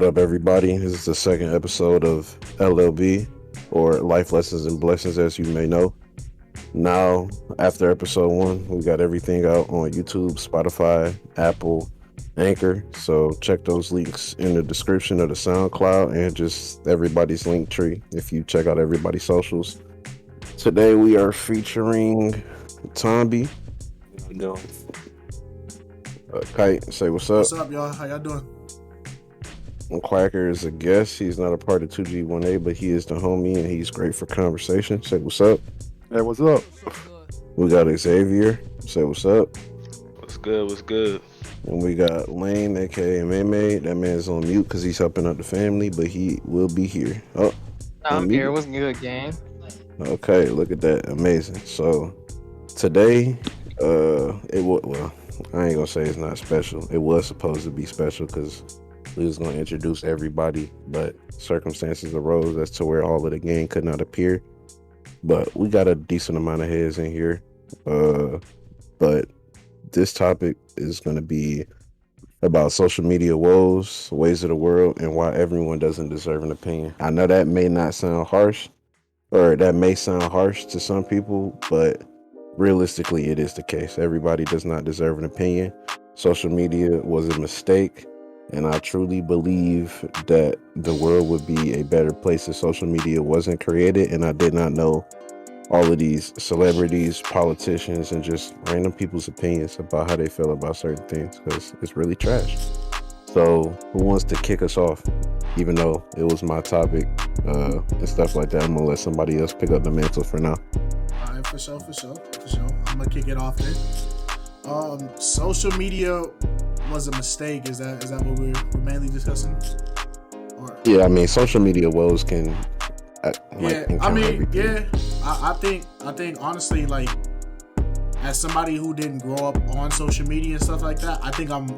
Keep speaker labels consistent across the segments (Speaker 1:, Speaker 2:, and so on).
Speaker 1: What up, everybody? This is the second episode of LLB, or Life Lessons and Blessings, as you may know. Now, after episode 1, we got everything out on YouTube, Spotify, Apple, Anchor. So check those links in the description of the Soundcloud and just everybody's link tree if you check out everybody's socials. Today we are featuring Tonbi.
Speaker 2: How you doing?
Speaker 1: Kite, say what's up.
Speaker 3: What's up, y'all? How y'all doing?
Speaker 1: Quacker is a guest. He's not a part of 2G1A, but he is the homie and he's great for conversation. Say what's up.
Speaker 4: Hey, what's up?
Speaker 1: We got Xzavyr. Say what's up.
Speaker 2: What's good? What's good?
Speaker 1: And we got Lain, aka May. That man's on mute because he's helping out the family, but he will be here. Oh,
Speaker 5: I'm here. What's good, gang?
Speaker 1: Okay, look at that. Amazing. So today, I ain't gonna say it's not special. It was supposed to be special because we was gonna introduce everybody, but circumstances arose as to where all of the gang could not appear. But we got a decent amount of heads in here. But this topic is gonna be about social media woes, ways of the world, and why everyone doesn't deserve an opinion. I know that may not sound harsh, or that may sound harsh to some people, but realistically, it is the case. Everybody does not deserve an opinion. Social media was a mistake, and I truly believe that the world would be a better place if social media wasn't created, and I did not know all of these celebrities, politicians, and just random people's opinions about how they feel about certain things, because it's really trash. So who wants to kick us off? Even though it was my topic and stuff like that, I'm gonna let somebody else pick up the mantle for now.
Speaker 3: All right, for sure. I'm gonna kick it off then. Social media was a mistake. Is that what we're mainly discussing? Or
Speaker 1: Yeah, I mean, social media woes can.
Speaker 3: I think honestly, like, as somebody who didn't grow up on social media and stuff like that, I think I'm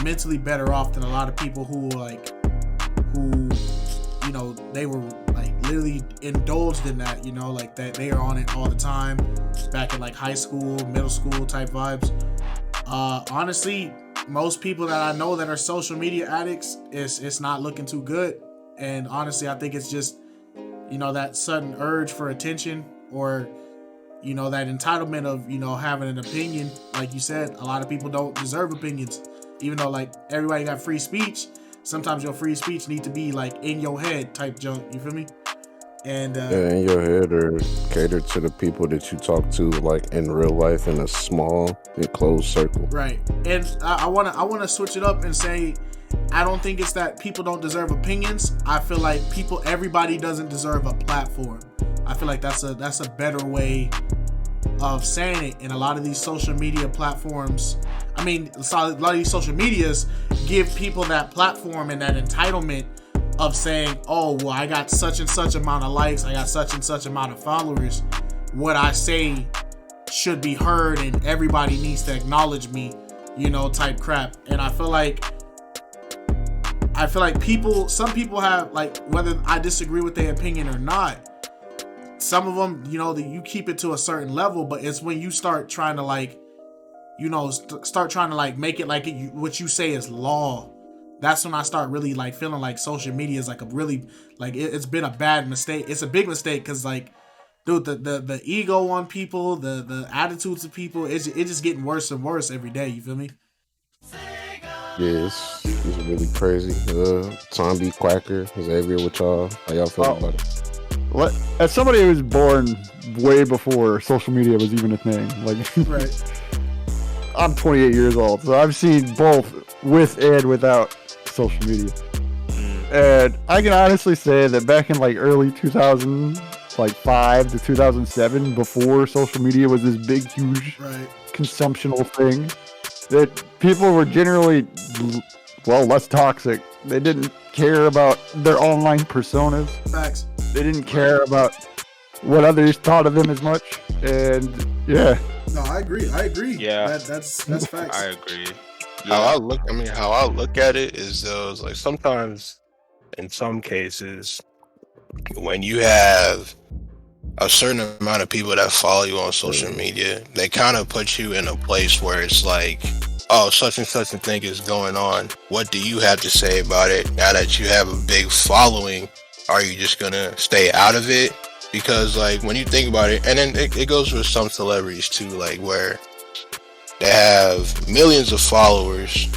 Speaker 3: mentally better off than a lot of people who they were like literally indulged in that, like that they are on it all the time back in like high school, middle school type vibes. Honestly, most people that I know that are social media addicts, it's not looking too good. And honestly, I think it's just, that sudden urge for attention, or, that entitlement of, having an opinion. Like you said, a lot of people don't deserve opinions, even though like everybody got free speech. Sometimes your free speech need to be like in your head type junk. You feel me? And
Speaker 1: in your head, or cater to the people that you talk to, like in real life, in a small enclosed circle.
Speaker 3: Right. And I wanna switch it up and say, I don't think it's that people don't deserve opinions. I feel like everybody doesn't deserve a platform. I feel like that's a better way of saying it. And a lot of these social media platforms, a lot of these social medias give people that platform and that entitlement of saying, oh, well, I got such and such amount of likes, I got such and such amount of followers. What I say should be heard and everybody needs to acknowledge me, type crap. And I feel like some people have, like, whether I disagree with their opinion or not, some of them, that you keep it to a certain level, but it's when you start trying to like, make it like what you say is law. That's when I start really like feeling like social media is like a really, like, it's been a bad mistake. It's a big mistake because, like, dude, the ego on people, the attitudes of people, it's just getting worse and worse every day. You feel me?
Speaker 1: Yeah, it's really crazy. Tonbi, Quacker, Xzavyr, with y'all. How y'all feel about it?
Speaker 4: As somebody who was born way before social media was even a thing, like,
Speaker 3: Right.
Speaker 4: I'm 28 years old, so I've seen both with and without social media. And I can honestly say that back in like early 2005 to 2007, before social media was this big, huge consumptional thing, that people were generally, less toxic. They didn't care about their online personas.
Speaker 3: Facts.
Speaker 4: They didn't care about what others thought of them as much. And yeah.
Speaker 3: No, I agree.
Speaker 2: Yeah.
Speaker 3: That's facts.
Speaker 2: I agree.
Speaker 6: How I look at it is those, like, sometimes in some cases when you have a certain amount of people that follow you on social media, they kind of put you in a place where it's like, oh, such and such a thing is going on. What do you have to say about it? Now that you have a big following, are you just gonna stay out of it? Because like when you think about it, and then it goes with some celebrities too, like where they have millions of followers,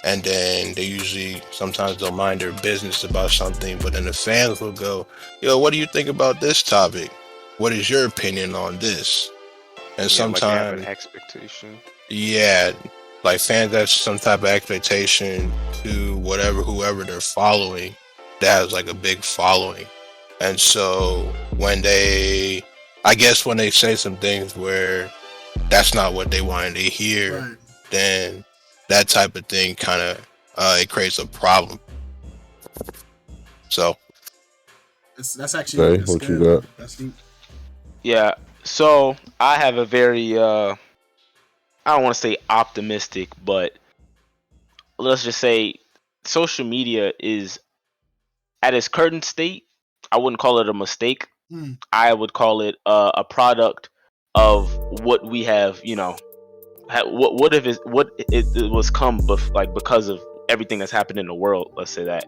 Speaker 6: and then they usually sometimes don't mind their business about something, but then the fans will go, yo, what do you think about this topic? What is your opinion on this? And sometimes
Speaker 2: like they have an expectation.
Speaker 6: Yeah, like fans have some type of expectation to whoever they're following that has like a big following. And so when they say some things where that's not what they wanted to hear,
Speaker 3: Right.
Speaker 6: then that type of thing kind of it creates a problem. So
Speaker 3: That's actually
Speaker 1: Hey, what you
Speaker 3: good.
Speaker 1: got?
Speaker 3: That's deep.
Speaker 2: Yeah. So I have a very I don't want to say optimistic, but let's just say social media is at its current state. I wouldn't call it a mistake. I would call it a product of what we have, what it was because of everything that's happened in the world. Let's say that.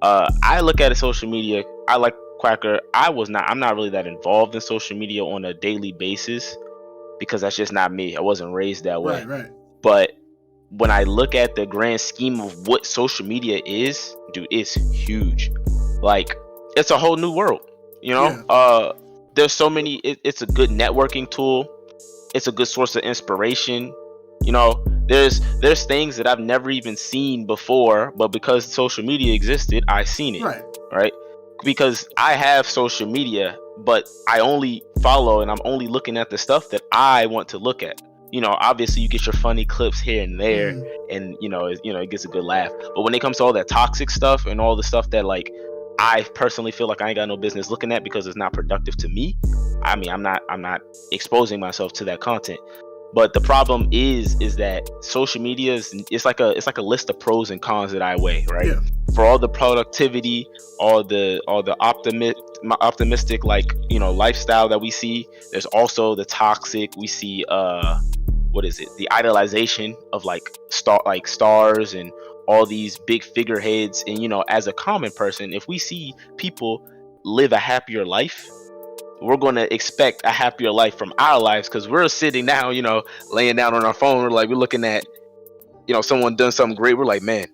Speaker 2: I look at social media. I like Quacker. I'm not really that involved in social media on a daily basis because that's just not me. I wasn't raised that way.
Speaker 3: Right.
Speaker 2: But when I look at the grand scheme of what social media is, dude, it's huge. Like, it's a whole new world. There's so many. It's a good networking tool. It's a good source of inspiration. There's things that I've never even seen before, but because social media existed, I seen it. Right? Because I have social media, but I only follow and I'm only looking at the stuff that I want to look at. Obviously you get your funny clips here and there, and it gets a good laugh. But when it comes to all that toxic stuff and all the stuff that like I personally feel like I ain't got no business looking at because it's not productive to me, I mean, I'm not exposing myself to that content. But the problem is that social media it's like a list of pros and cons that I weigh, right?
Speaker 3: Yeah.
Speaker 2: For all the productivity, all the optimistic lifestyle that we see, there's also the toxic. We see the idolization of stars and all these big figureheads. And as a common person, if we see people live a happier life, we're going to expect a happier life from our lives, because we're sitting down, laying down on our phone. We're looking at, someone done something great. We're like, man,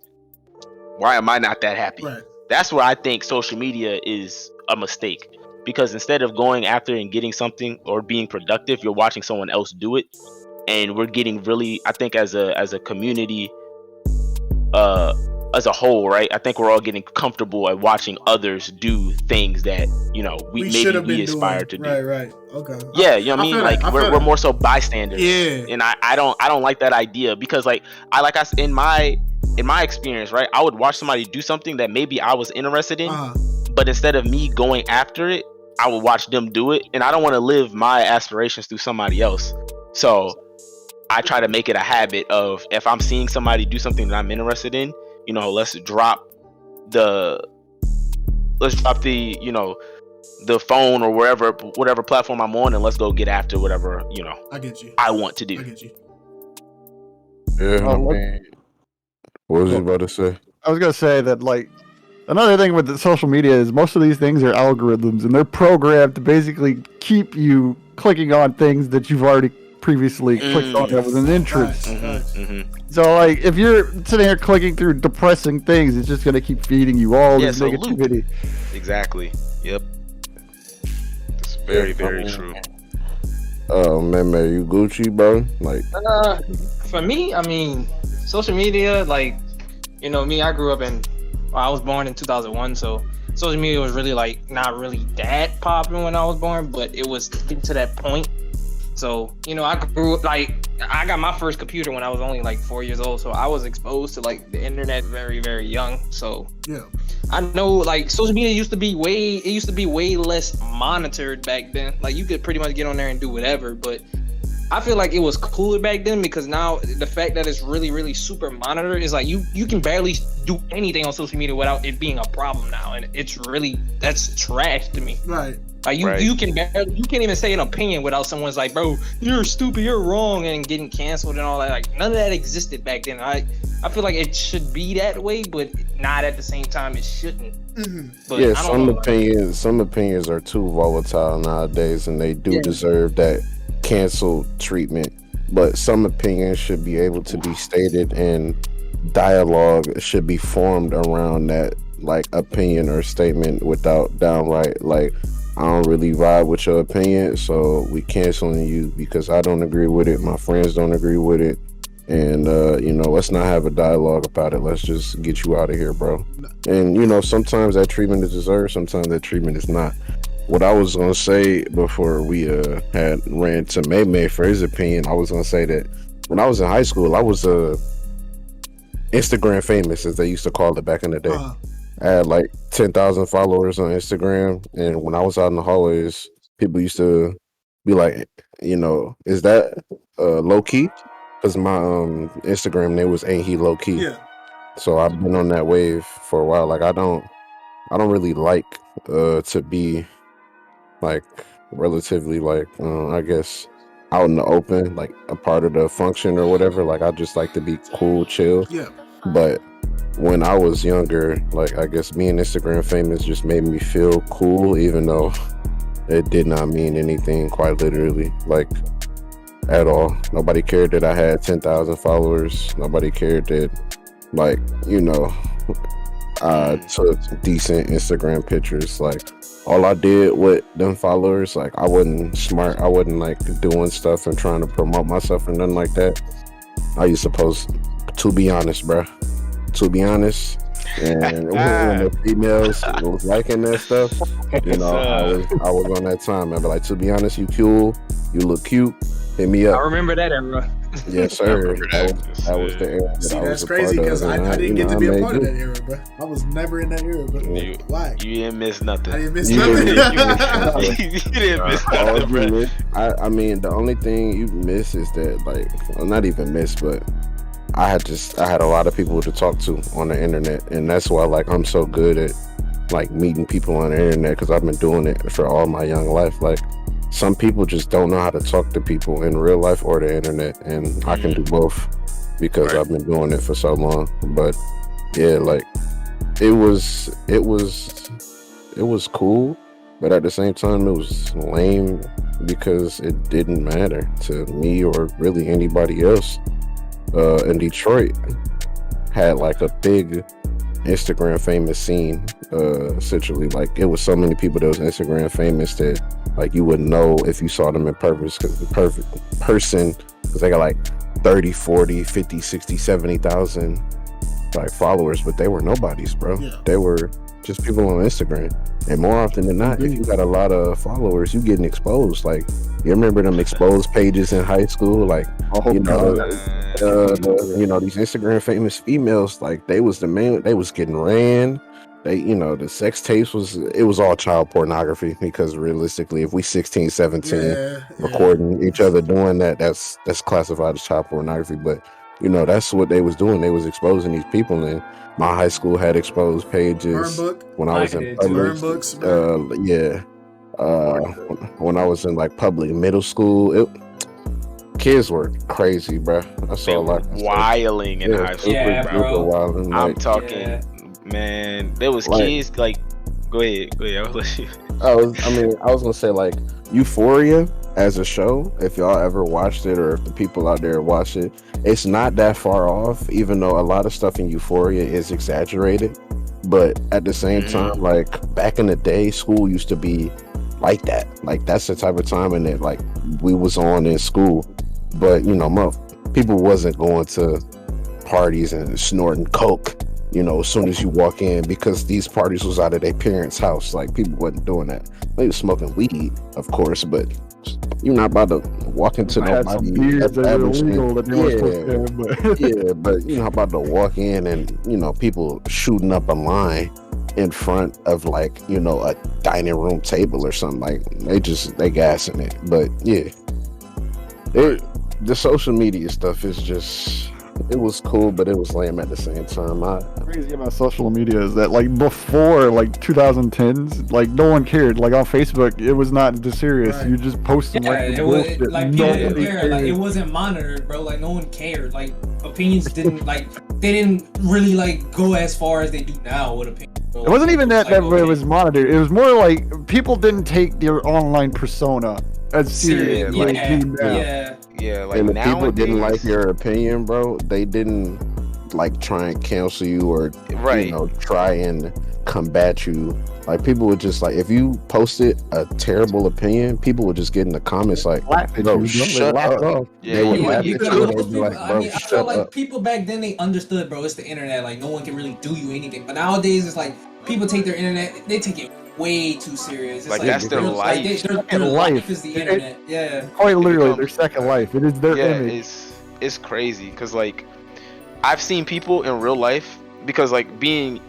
Speaker 2: why am I not that happy?
Speaker 3: Right.
Speaker 2: That's where I think social media is a mistake, because instead of going after and getting something or being productive, you're watching someone else do it. And we're getting really, I think as a community, as a whole, right? I think we're all getting comfortable at watching others do things that we aspire to do.
Speaker 3: Right. Okay.
Speaker 2: Yeah, you know what I mean? Like we're more so bystanders.
Speaker 3: Yeah.
Speaker 2: And I don't like that idea, because in my experience, right? I would watch somebody do something that maybe I was interested in, but instead of me going after it, I would watch them do it, and I don't want to live my aspirations through somebody else. So I try to make it a habit of, if I'm seeing somebody do something that I'm interested in, let's drop the the phone or whatever platform I'm on, and let's go get after whatever
Speaker 3: I get you.
Speaker 2: I want to do.
Speaker 3: I get you.
Speaker 1: Yeah. What was you about to say?
Speaker 4: I was gonna say that, like, another thing with the social media is most of these things are algorithms, and they're programmed to basically keep you clicking on things that you've already previously clicked on that was an interest. So, like, if you're sitting here clicking through depressing things, it's just gonna keep feeding you all this negativity.
Speaker 2: Exactly. Yep. It's very, very true.
Speaker 1: Oh man, you Gucci, bro? Like,
Speaker 5: for me, I mean, social media, like, me, I grew up I was born in 2001, so social media was really not really that popular when I was born, but it was getting to that point. So, I grew up, I got my first computer when I was only 4 years old, so I was exposed to the internet very, very young. So
Speaker 3: yeah,
Speaker 5: I know social media used to be way less monitored back then. You could pretty much get on there and do whatever, but I feel like it was cooler back then, because now the fact that it's really, really super monitored is you can barely do anything on social media without it being a problem now, and that's trash to me.
Speaker 3: Right.
Speaker 5: Like you can even say an opinion without someone's like, bro, you're stupid, you're wrong, and getting canceled and all that. Like none of that existed back then. I feel like it should be that way, but not at the same time. It shouldn't. But
Speaker 1: yeah, some opinions are too volatile nowadays, and they do deserve that cancel treatment. But some opinions should be able to be stated, and dialogue should be formed around that like opinion or statement without downright like, I don't really vibe with your opinion, so we canceling you because I don't agree with it, my friends don't agree with it, and let's not have a dialogue about it. Let's just get you out of here, bro. And sometimes that treatment is deserved, sometimes that treatment is not. What I was gonna say before we had ran to May for his opinion, I was gonna say that when I was in high school, I was Instagram famous, as they used to call it back in the day. I had like 10,000 followers on Instagram, and when I was out in the hallways, people used to be like, is that low key? Because my Instagram name was Ain't He Low Key.
Speaker 3: Yeah.
Speaker 1: So I've been on that wave for a while. Like I don't really like to be like relatively like I guess out in the open, like a part of the function or whatever. Like I just like to be cool, chill.
Speaker 3: Yeah.
Speaker 1: But when I was younger, like I guess being Instagram famous just made me feel cool, even though it did not mean anything quite literally, like at all. Nobody cared that I had 10,000 followers. Nobody cared that, like, I took decent Instagram pictures. Like all I did with them followers, like I wasn't smart. I wasn't like doing stuff and trying to promote myself or nothing like that. I used to be honest, bro. To be honest, and when the females was liking that stuff, I was on that time. I'd be like, to be honest, you cool, you look cute, hit me up.
Speaker 5: I remember that era.
Speaker 1: Yes, sir. That was the era.
Speaker 3: See, that's crazy because I didn't get to be a part of that era, bro. I was never in that era, but why?
Speaker 2: You didn't miss nothing.
Speaker 3: I didn't miss nothing.
Speaker 2: You didn't miss nothing, bro.
Speaker 1: I mean, the only thing you miss is that, like, well, not even miss, but I had a lot of people to talk to on the internet, and that's why like I'm so good at like meeting people on the internet, because I've been doing it for all my young life. Like some people just don't know how to talk to people in real life or the internet, and I can do both because I've been doing it for so long. But yeah, like it was cool, but at the same time it was lame because it didn't matter to me or really anybody else. In Detroit had like a big Instagram famous scene, essentially. Like it was so many people that was Instagram famous that like you wouldn't know if you saw them in person, because they got like 30, 40, 50, 60, 70,000 like followers, but they were nobodies, bro. Yeah. They were just people on Instagram. And more often than not, if you got a lot of followers, you getting exposed. Like, you remember them exposed pages in high school? Like, these Instagram famous females, like they was they was getting ran. The sex tapes it was all child pornography, because realistically, if we 16, 17 recording each other doing that, that's classified as child pornography. But that's what they was doing. They was exposing these people, and my high school had exposed pages when I was in public. When I was in like public middle school, kids were crazy, bro. I saw like
Speaker 2: wilding in high school.
Speaker 5: Yeah, bro.
Speaker 1: Wilding,
Speaker 2: I'm talking, man. There was kids like. Go ahead. I'll let you.
Speaker 1: I was gonna say like Euphoria as a show. If y'all ever watched it, or if the people out there watch it, it's not that far off. Even though a lot of stuff in Euphoria is exaggerated, but at the same time, like back in the day, school used to be like that. Like that's the type of time in it like we was on in school. But people wasn't going to parties and snorting coke, as soon as you walk in, because these parties was out of their parents' house. Like people wasn't doing that. They was smoking weed, of course, but you're not about to walk into nobody. But you're not about to walk in and people shooting up a line in front of like a dining room table or something. Like they gassing it. But yeah, the social media stuff is just, it was cool, but it was lame at the same time.
Speaker 4: Crazy about social media is that like before like 2010s, like no one cared. Like on Facebook, it was not this serious.
Speaker 3: Right.
Speaker 4: You just post some
Speaker 7: Yeah,
Speaker 4: like
Speaker 7: it was
Speaker 4: bullshit.
Speaker 7: like people didn't
Speaker 4: Nobody
Speaker 7: care. Like
Speaker 4: cared.
Speaker 7: it wasn't monitored, bro. Like no one cared. Like opinions didn't they didn't really like go as far as they do now with opinions. Bro.
Speaker 4: It wasn't even that
Speaker 7: Like, okay.
Speaker 4: it was monitored. It was more like people didn't take their online persona as serious.
Speaker 2: Yeah,
Speaker 4: like
Speaker 7: yeah,
Speaker 4: they do now.
Speaker 7: yeah.
Speaker 2: Yeah, like
Speaker 1: And if people didn't
Speaker 2: nowadays-
Speaker 1: like your opinion, bro, they didn't like try and cancel you or
Speaker 2: Right.
Speaker 1: try and combat you. Like people would just like if you posted a terrible opinion, people would just get in the comments like,
Speaker 4: Laugh at
Speaker 1: "Bro,
Speaker 4: you,
Speaker 1: shut
Speaker 4: laugh it
Speaker 1: up."
Speaker 4: off.
Speaker 2: Yeah,
Speaker 1: They would
Speaker 2: you-
Speaker 1: laugh
Speaker 7: you
Speaker 1: at
Speaker 7: could
Speaker 1: you.
Speaker 7: have
Speaker 1: They'd
Speaker 7: those
Speaker 1: be
Speaker 7: people.
Speaker 1: like,
Speaker 7: I
Speaker 1: "Bro,
Speaker 7: mean, I
Speaker 1: shut
Speaker 7: felt like
Speaker 1: up."
Speaker 7: people back then they understood, bro. It's the internet. Like no one can really do you anything. But nowadays it's like people take their internet, they take it way too serious. It's
Speaker 2: Like, that's their
Speaker 7: like,
Speaker 2: life.
Speaker 7: Their
Speaker 4: Life.
Speaker 7: life is the internet. Yeah.
Speaker 4: Quite literally,
Speaker 2: become-
Speaker 4: their second life. It is their
Speaker 2: Yeah,
Speaker 4: image.
Speaker 2: it's crazy because like I've seen people in real life because like being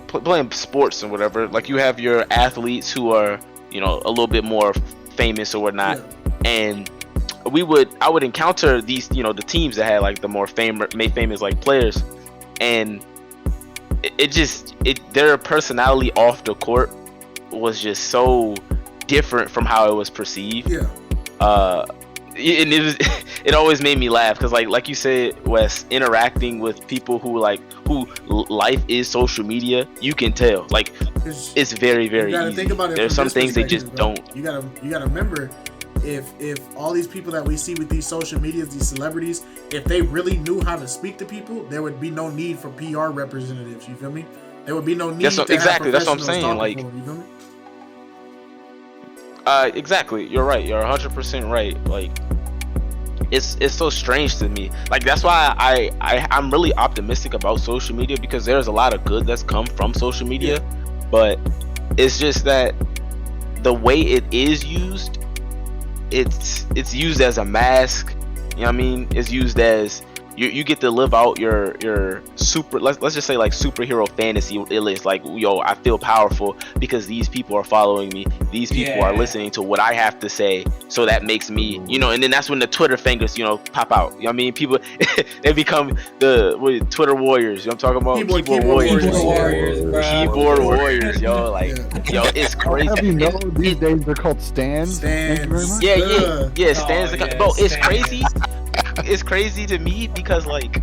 Speaker 2: playing sports and whatever, like you have your athletes who are a little bit more famous or whatnot, and I would encounter these the teams that had like the more famous like players, and their personality off the court was just so different from how it was perceived.
Speaker 3: Yeah.
Speaker 2: And it always made me laugh because like you said, Wes, interacting with people who life is social media, you can tell like it's very, very
Speaker 3: You gotta
Speaker 2: easy.
Speaker 3: think about it
Speaker 2: There's
Speaker 3: from
Speaker 2: some
Speaker 3: this
Speaker 2: things they just
Speaker 3: perspective, bro.
Speaker 2: don't.
Speaker 3: You gotta remember, if all these people that we see with these social medias, these celebrities, if they really knew how to speak to people, there would be no need for PR representatives. You feel me? There would be no need.
Speaker 2: Exactly. That's what I'm
Speaker 3: professionals
Speaker 2: saying.
Speaker 3: talking
Speaker 2: Like,
Speaker 3: for them, you feel me?
Speaker 2: Exactly. You're right. You're 100% right. Like, it's so strange to me. Like that's why I'm really optimistic about social media because there's a lot of good that's come from social media, but it's just that the way it is used, it's used as a mask. You know what I mean? It's used as you get to live out your super let's just say like superhero fantasy list. Like, yo, I feel powerful because these people are following me, these people are listening to what I have to say, so that makes me and then that's when the Twitter fingers pop out. You know what I mean? People they become the Twitter warriors. You know what I'm talking about?
Speaker 3: Keyboard
Speaker 7: warriors, bro.
Speaker 2: Keyboard warriors, yo. Like, yo, it's crazy.
Speaker 4: Have you know these days they're called stands?
Speaker 3: Stands.
Speaker 4: Thank you very much.
Speaker 2: Yeah, stands.
Speaker 7: Oh, yeah,
Speaker 2: bro, it's
Speaker 7: stands.
Speaker 2: crazy. It's crazy to me because like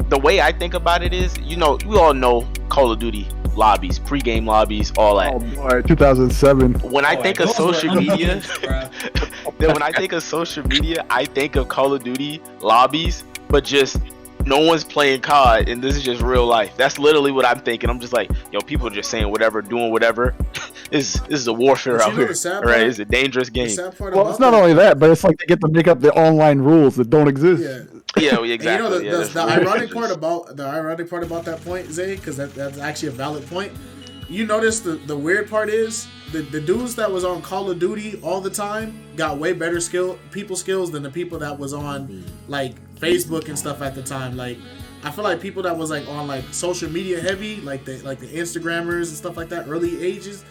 Speaker 2: the way I think about it is, we all know Call of Duty lobbies, pre-game lobbies, all that.
Speaker 4: Oh boy, 2007.
Speaker 2: When I think of
Speaker 7: those were
Speaker 2: social media,
Speaker 7: unbeatable, bro.
Speaker 2: then when I think of social media, I think of Call of Duty lobbies, but just no one's playing COD, and this is just real life. That's literally what I'm thinking. I'm just like, yo, people are just saying whatever, doing whatever. This is a warfare
Speaker 3: But
Speaker 2: out
Speaker 3: you know
Speaker 2: here,
Speaker 3: the sad
Speaker 2: right?
Speaker 3: part?
Speaker 2: It's a dangerous
Speaker 3: The
Speaker 2: game.
Speaker 3: sad part
Speaker 4: Well,
Speaker 3: about
Speaker 4: it's not
Speaker 3: that-
Speaker 4: only that, but it's like they get to make up the online rules that don't exist.
Speaker 3: Yeah.
Speaker 2: Yeah,
Speaker 3: And
Speaker 2: exactly.
Speaker 3: you know the ironic part about that point, Zay, because that's actually a valid point. You notice the weird part is the dudes that was on Call of Duty all the time got way better people skills than the people that was on like Facebook and stuff at the time. Like, I feel like people that was like on like social media heavy, like the Instagrammers and stuff like that, early ages.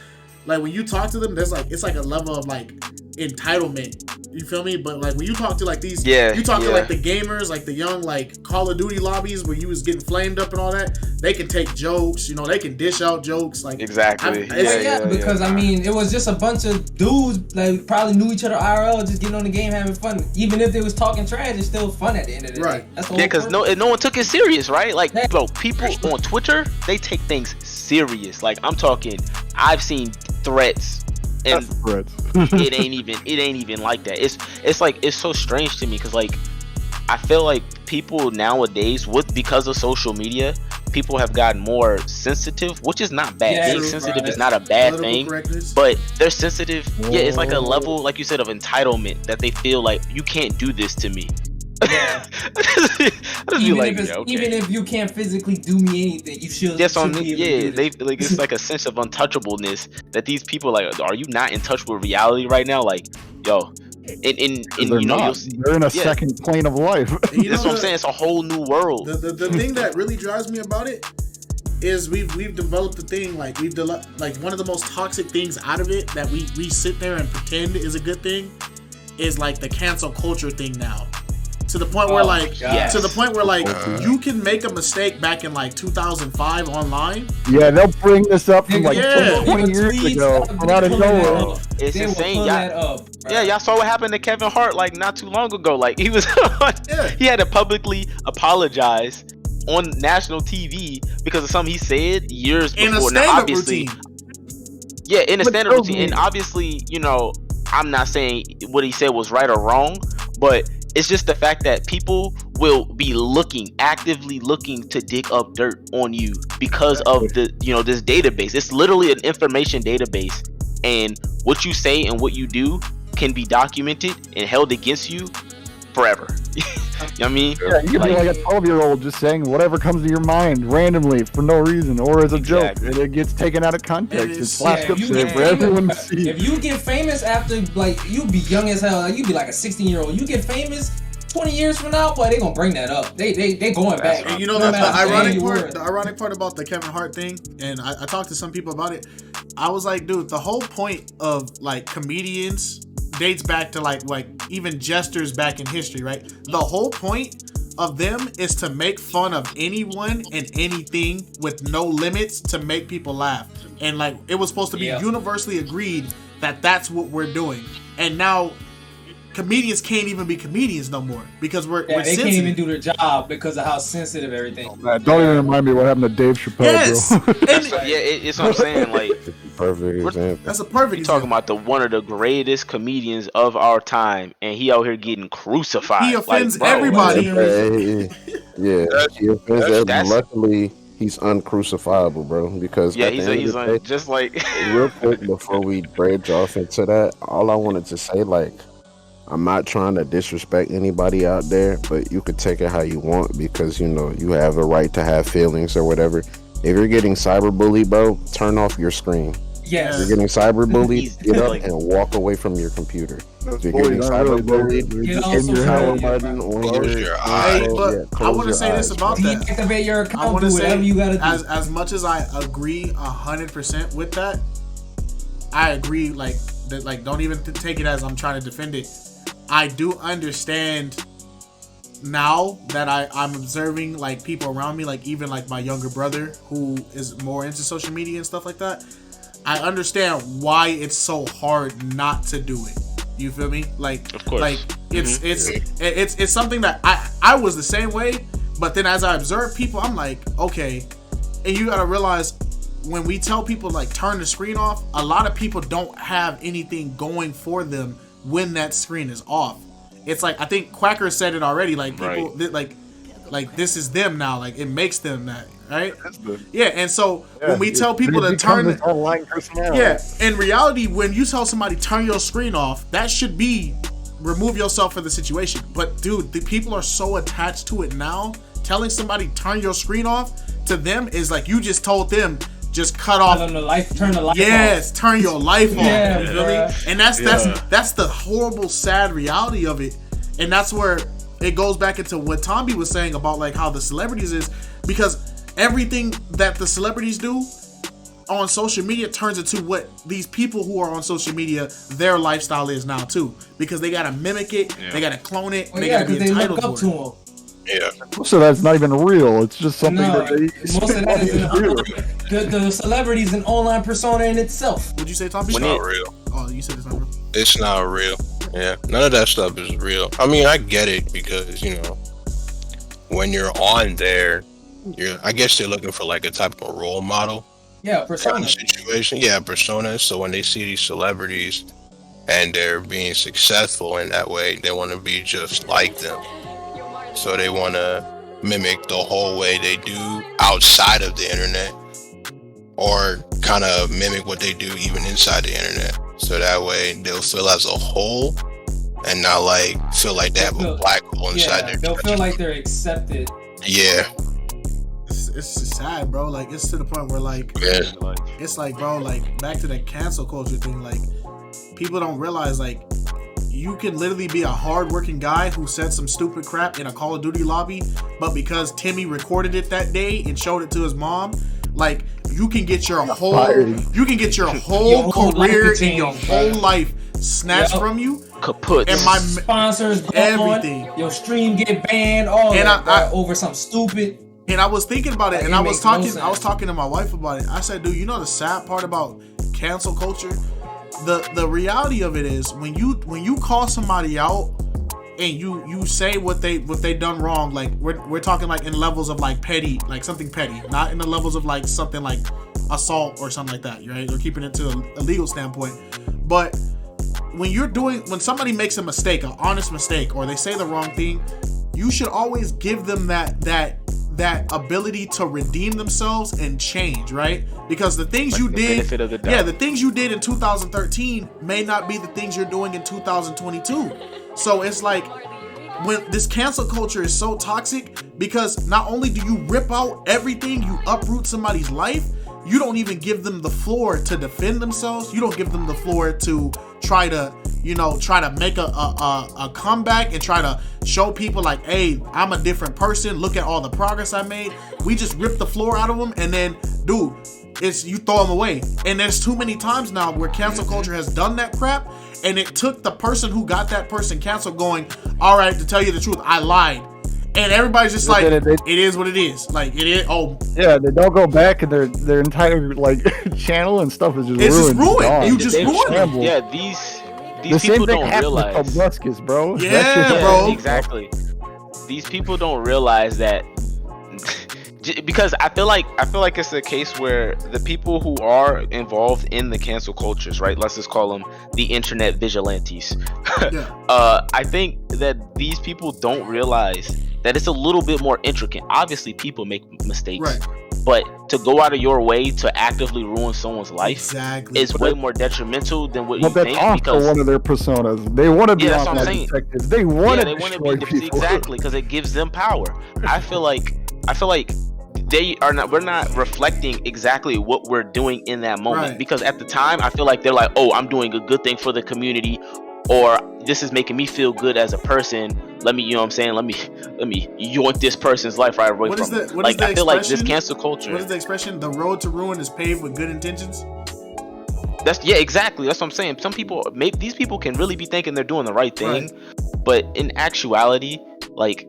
Speaker 3: Like when you talk to them, it's like a level of like entitlement. You feel me? But like when you talk to like these, you talk to like the gamers, like the young like Call of Duty lobbies where you was getting flamed up and all that. They can take jokes, they can dish out jokes. Like
Speaker 2: Exactly.
Speaker 7: Because I mean, it was just a bunch of dudes like probably knew each other IRL, just getting on the game having fun. Even if they was talking trash, it's still fun at the end of the day.
Speaker 3: Right.
Speaker 7: That's the
Speaker 2: Yeah, because no one took it serious, right? Like,
Speaker 7: Yeah.
Speaker 2: bro, people on Twitter, they take things serious. Like, I'm talking, I've seen threats, and
Speaker 4: That's threats.
Speaker 2: it ain't even like that. It's like, it's so strange to me because like I feel like people nowadays because of social media, people have gotten more sensitive, which is not bad.
Speaker 7: Yeah,
Speaker 2: Being
Speaker 7: true,
Speaker 2: sensitive
Speaker 7: right.
Speaker 2: is not a bad
Speaker 3: political
Speaker 2: thing,
Speaker 3: correctness.
Speaker 2: but they're sensitive. Yeah, it's like a
Speaker 4: Whoa.
Speaker 2: level, like you said, of entitlement that they feel like you can't do this to me.
Speaker 7: Yeah.
Speaker 2: I just be
Speaker 7: Even,
Speaker 2: like,
Speaker 7: if it's,
Speaker 2: yeah, okay.
Speaker 7: even if you can't physically do me anything, you should.
Speaker 2: Yes,
Speaker 7: should be able to do
Speaker 2: they
Speaker 7: this.
Speaker 2: like it's like a sense of untouchableness that these people like. Are you not in touch with reality right now? Like, yo, and
Speaker 4: They're
Speaker 2: you'll
Speaker 4: not.
Speaker 2: see,
Speaker 4: They're in a
Speaker 2: yeah.
Speaker 4: second plane of life.
Speaker 3: And you
Speaker 2: That's
Speaker 3: know
Speaker 2: what I'm saying. It's a whole new world.
Speaker 3: The thing that really drives me about it is we've developed a thing like like one of the most toxic things out of it that we sit there and pretend is a good thing is like the cancel culture thing now. To the point where
Speaker 2: yes.
Speaker 3: to the point where you can make a mistake back in like 2005 online.
Speaker 4: Yeah, they'll bring this up from like
Speaker 3: Yeah.
Speaker 4: 20 years ago from out of nowhere.
Speaker 2: It's
Speaker 7: They will
Speaker 2: insane.
Speaker 7: pull
Speaker 2: Y'all,
Speaker 7: that up, bro.
Speaker 2: yeah, y'all saw what happened to Kevin Hart like not too long ago. Like he was,
Speaker 3: Yeah.
Speaker 2: he had to publicly apologize on national TV because of something he said years
Speaker 3: In a
Speaker 2: before. Now,
Speaker 3: stand-up
Speaker 2: obviously,
Speaker 3: routine.
Speaker 2: yeah, in a
Speaker 4: But
Speaker 2: stand-up
Speaker 4: still,
Speaker 2: routine, and obviously, you know, I'm not saying what he said was right or wrong, but it's just the fact that people will be actively looking to dig up dirt on you because of the, you know, this database. It's literally an information database, and what you say and what you do can be documented and held against you forever. You know what I mean?
Speaker 4: Yeah, you can be like a 12-year-old just saying whatever comes to your mind randomly for no reason or as a joke, and it gets taken out of context. It's slapped up there for everyone to see.
Speaker 7: If you get famous after, like, you be young as hell, like, you be like a 16-year-old, you get famous 20 years from now, boy, they gonna bring that up. They going back.
Speaker 3: And you know, the ironic part about the Kevin Hart thing, and I talked to some people about it. I was like, dude, the whole point of like comedians dates back to like even jesters back in history, right? The whole point of them is to make fun of anyone and anything with no limits to make people laugh. And like it was supposed to be universally agreed that that's what we're doing. And now comedians can't even be comedians no more because we're
Speaker 7: they
Speaker 3: sensitive.
Speaker 7: can't even do their job because of how sensitive everything.
Speaker 4: Oh, man, don't even remind me what happened to Dave Chappelle, bro.
Speaker 2: It's what I'm saying. Like,
Speaker 1: perfect example.
Speaker 3: That's a perfect
Speaker 2: example. Talking about one of the greatest comedians of our time, and he out here getting crucified.
Speaker 3: He offends
Speaker 2: like, bro,
Speaker 3: everybody.
Speaker 1: Yeah, he offends everybody. Luckily, he's uncrucifiable, bro. Because
Speaker 2: he's just like
Speaker 1: real quick before we branch off into that, all I wanted to say, like, I'm not trying to disrespect anybody out there, but you could take it how you want because, you know, you have a right to have feelings or whatever. If you're getting cyberbullied, bro, turn off your screen.
Speaker 7: Yes.
Speaker 1: If you're getting cyberbullied, get up and walk away from your computer. If you're getting cyberbullied, hit your power button on your eyes.
Speaker 3: Hey, but I want to say this about that.
Speaker 7: Deactivate your account.
Speaker 3: I want to say,
Speaker 7: whatever you gotta do.
Speaker 3: As much as I agree 100% with that, I agree. Like that. Like, don't even take it as I'm trying to defend it. I do understand now that I'm observing like people around me, like even like my younger brother who is more into social media and stuff like that. I understand why it's so hard not to do it. You feel me? Like,
Speaker 2: of course.
Speaker 3: Like it's something that I was the same way, but then as I observe people, I'm like, okay, and you gotta realize when we tell people like turn the screen off, a lot of people don't have anything going for them when that screen is off. It's like I think Quacker said it already. Like people like this is them now. Like it makes them that, right? Yeah. And so when we tell people to turn the
Speaker 4: online personality,
Speaker 3: in reality, when you tell somebody turn your screen off, that should be remove yourself from the situation. But dude, the people are so attached to it now. Telling somebody turn your screen off to them is like you just told them. Just cut off.
Speaker 7: Turn the life off.
Speaker 3: Yes, turn your life off.
Speaker 7: Yeah,
Speaker 3: you feel me? And that's the horrible, sad reality of it. And that's where it goes back into what Tonbi was saying about like how the celebrities is, because everything that the celebrities do on social media turns into what these people who are on social media, their lifestyle is now too. Because they gotta mimic it, they gotta clone it, they gotta be entitled
Speaker 7: look up to them.
Speaker 6: Yeah.
Speaker 4: Most of that's not even real. It's just something that they
Speaker 7: most of that is the celebrity's an online persona in itself.
Speaker 3: What'd you say, Tonbi?
Speaker 6: It's not real.
Speaker 3: Oh, you said it's not real.
Speaker 6: It's not real. Yeah. None of that stuff is real. I mean, I get it because, you know, when you're on there, I guess they're looking for like a type of role model.
Speaker 7: Yeah, persona.
Speaker 6: Kind of situation. Yeah, persona. So when they see these celebrities and they're being successful in that way, they want to be just like them. So they want to mimic the whole way they do outside of the internet, or kind of mimic what they do even inside the internet. So that way they'll feel as a whole and not like feel like they have a black hole inside their
Speaker 7: they'll feel like they're accepted.
Speaker 6: Yeah.
Speaker 3: It's just sad, bro. Like it's to the point where like it's like, bro, like back to that cancel culture thing. Like people don't realize like you can literally be a hardworking guy who said some stupid crap in a Call of Duty lobby, but because Timmy recorded it that day and showed it to his mom, like you can get your whole career and your whole life snatched from you.
Speaker 2: Kaput.
Speaker 3: And my
Speaker 7: sponsors gone,
Speaker 3: everything.
Speaker 7: Your stream get banned, all
Speaker 3: and
Speaker 7: that over something stupid.
Speaker 3: And I was thinking about it,
Speaker 7: like,
Speaker 3: and I was talking to my wife about it. I said, dude, you know the sad part about cancel culture? The reality of it is when you call somebody out and you say what they done wrong, like we're talking like in levels of like petty, like something petty, not in the levels of like something like assault or something like that, right? Or keeping it to a legal standpoint. But when somebody makes a mistake, an honest mistake, or they say the wrong thing, you should always give them that ability to redeem themselves and change, right? Because the things you did, the things you did in 2013 may not be the things you're doing in 2022. So it's like when this cancel culture is so toxic, because not only do you rip out everything, you uproot somebody's life, you don't even give them the floor to defend themselves. You don't give them the floor to try to make a comeback and try to show people like, hey, I'm a different person. Look at all the progress I made. We just rip the floor out of them, and then, dude, you throw them away. And there's too many times now where cancel culture has done that crap, and it took the person who got that person canceled going, all right, to tell you the truth, I lied. And everybody's just like, it is what it is. Like, it is. Oh,
Speaker 4: yeah, they don't go back, and their entire like channel and stuff is just ruined.
Speaker 3: It's just ruined. You just ruined it.
Speaker 2: Yeah, these people don't realize.
Speaker 4: Hibiscus, bro.
Speaker 3: Yeah, bro.
Speaker 2: Exactly. These people don't realize that because I feel like it's a case where the people who are involved in the cancel cultures, right? Let's just call them the internet vigilantes.
Speaker 3: Yeah.
Speaker 2: I think that these people don't realize that it's a little bit more intricate. Obviously, people make mistakes,
Speaker 3: right?
Speaker 2: But to go out of your way to actively ruin someone's life is way more detrimental than what you think.
Speaker 4: Because one of their personas, they want to be online detectives. They want to destroy people.
Speaker 2: Exactly, because it gives them power. I feel like we're not reflecting exactly what we're doing in that moment, right? Because at the time I feel like they're like, oh, I'm doing a good thing for the community, or this is making me feel good as a person. Let me, you know what I'm saying? Let me yoink this person's life right away from them. Like, I feel like this cancel culture.
Speaker 3: What is the expression? The road to ruin is paved with good intentions.
Speaker 2: Exactly. That's what I'm saying. These people can really be thinking they're doing the right thing, but in actuality, like,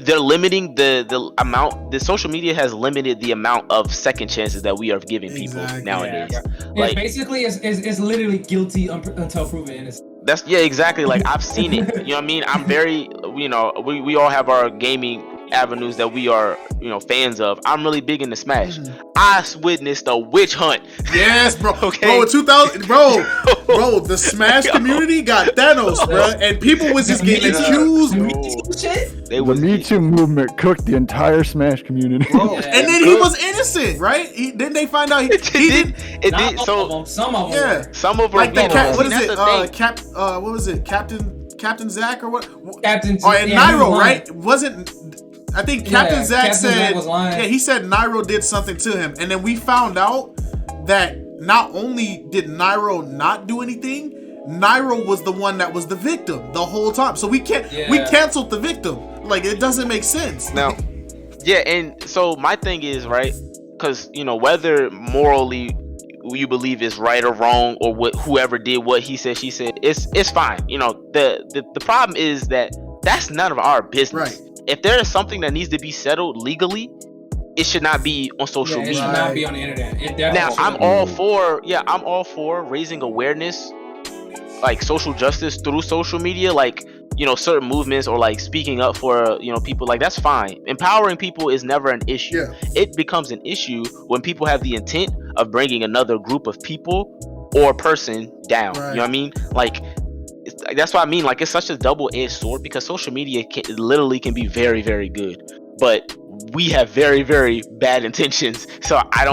Speaker 2: they're limiting the amount. The social media has limited the amount of second chances that we are giving people nowadays.
Speaker 7: Yeah. Like, basically, it's literally guilty until proven innocent.
Speaker 2: Exactly. Like, I've seen it. You know what I mean? I'm very, we all have our gaming avenues that we are, fans of. I'm really big into Smash. I witnessed a witch hunt.
Speaker 3: Yes, bro. Okay. Bro, 2000, bro, the Smash community got Thanos, bro, and people was just getting accused.
Speaker 4: The Me Too movement cooked the entire Smash community.
Speaker 3: Bro. And then he was innocent, right? Didn't they find out he did?
Speaker 2: It did. So
Speaker 7: some of them.
Speaker 3: Yeah.
Speaker 2: Some of them.
Speaker 3: Like what is it? What was it? Captain Zach or what?
Speaker 7: Captain.
Speaker 3: And Nairo, right? Wasn't. I think Captain Zach said. He said Nairo did something to him, and then we found out that not only did Nairo not do anything, Nairo was the one that was the victim the whole time. So we canceled the victim. Like, it doesn't make sense.
Speaker 2: Now, and so my thing is, right, because whether morally you believe is right or wrong, or what whoever did what he said she said, it's fine. The problem is that that's none of our business.
Speaker 3: Right.
Speaker 2: If there is something that needs to be settled legally, it should not be on social media.
Speaker 7: It should not be on the internet.
Speaker 2: Now, I'm all for raising awareness, like social justice through social media, like, certain movements, or like speaking up for, people. Like, that's fine. Empowering people is never an issue.
Speaker 3: Yeah.
Speaker 2: It becomes an issue when people have the intent of bringing another group of people or person down.
Speaker 3: Right.
Speaker 2: You know what I mean? Like, that's what I mean. Like, it's such a double-edged sword, because social media literally can be very, very good, but we have very, very bad intentions. So I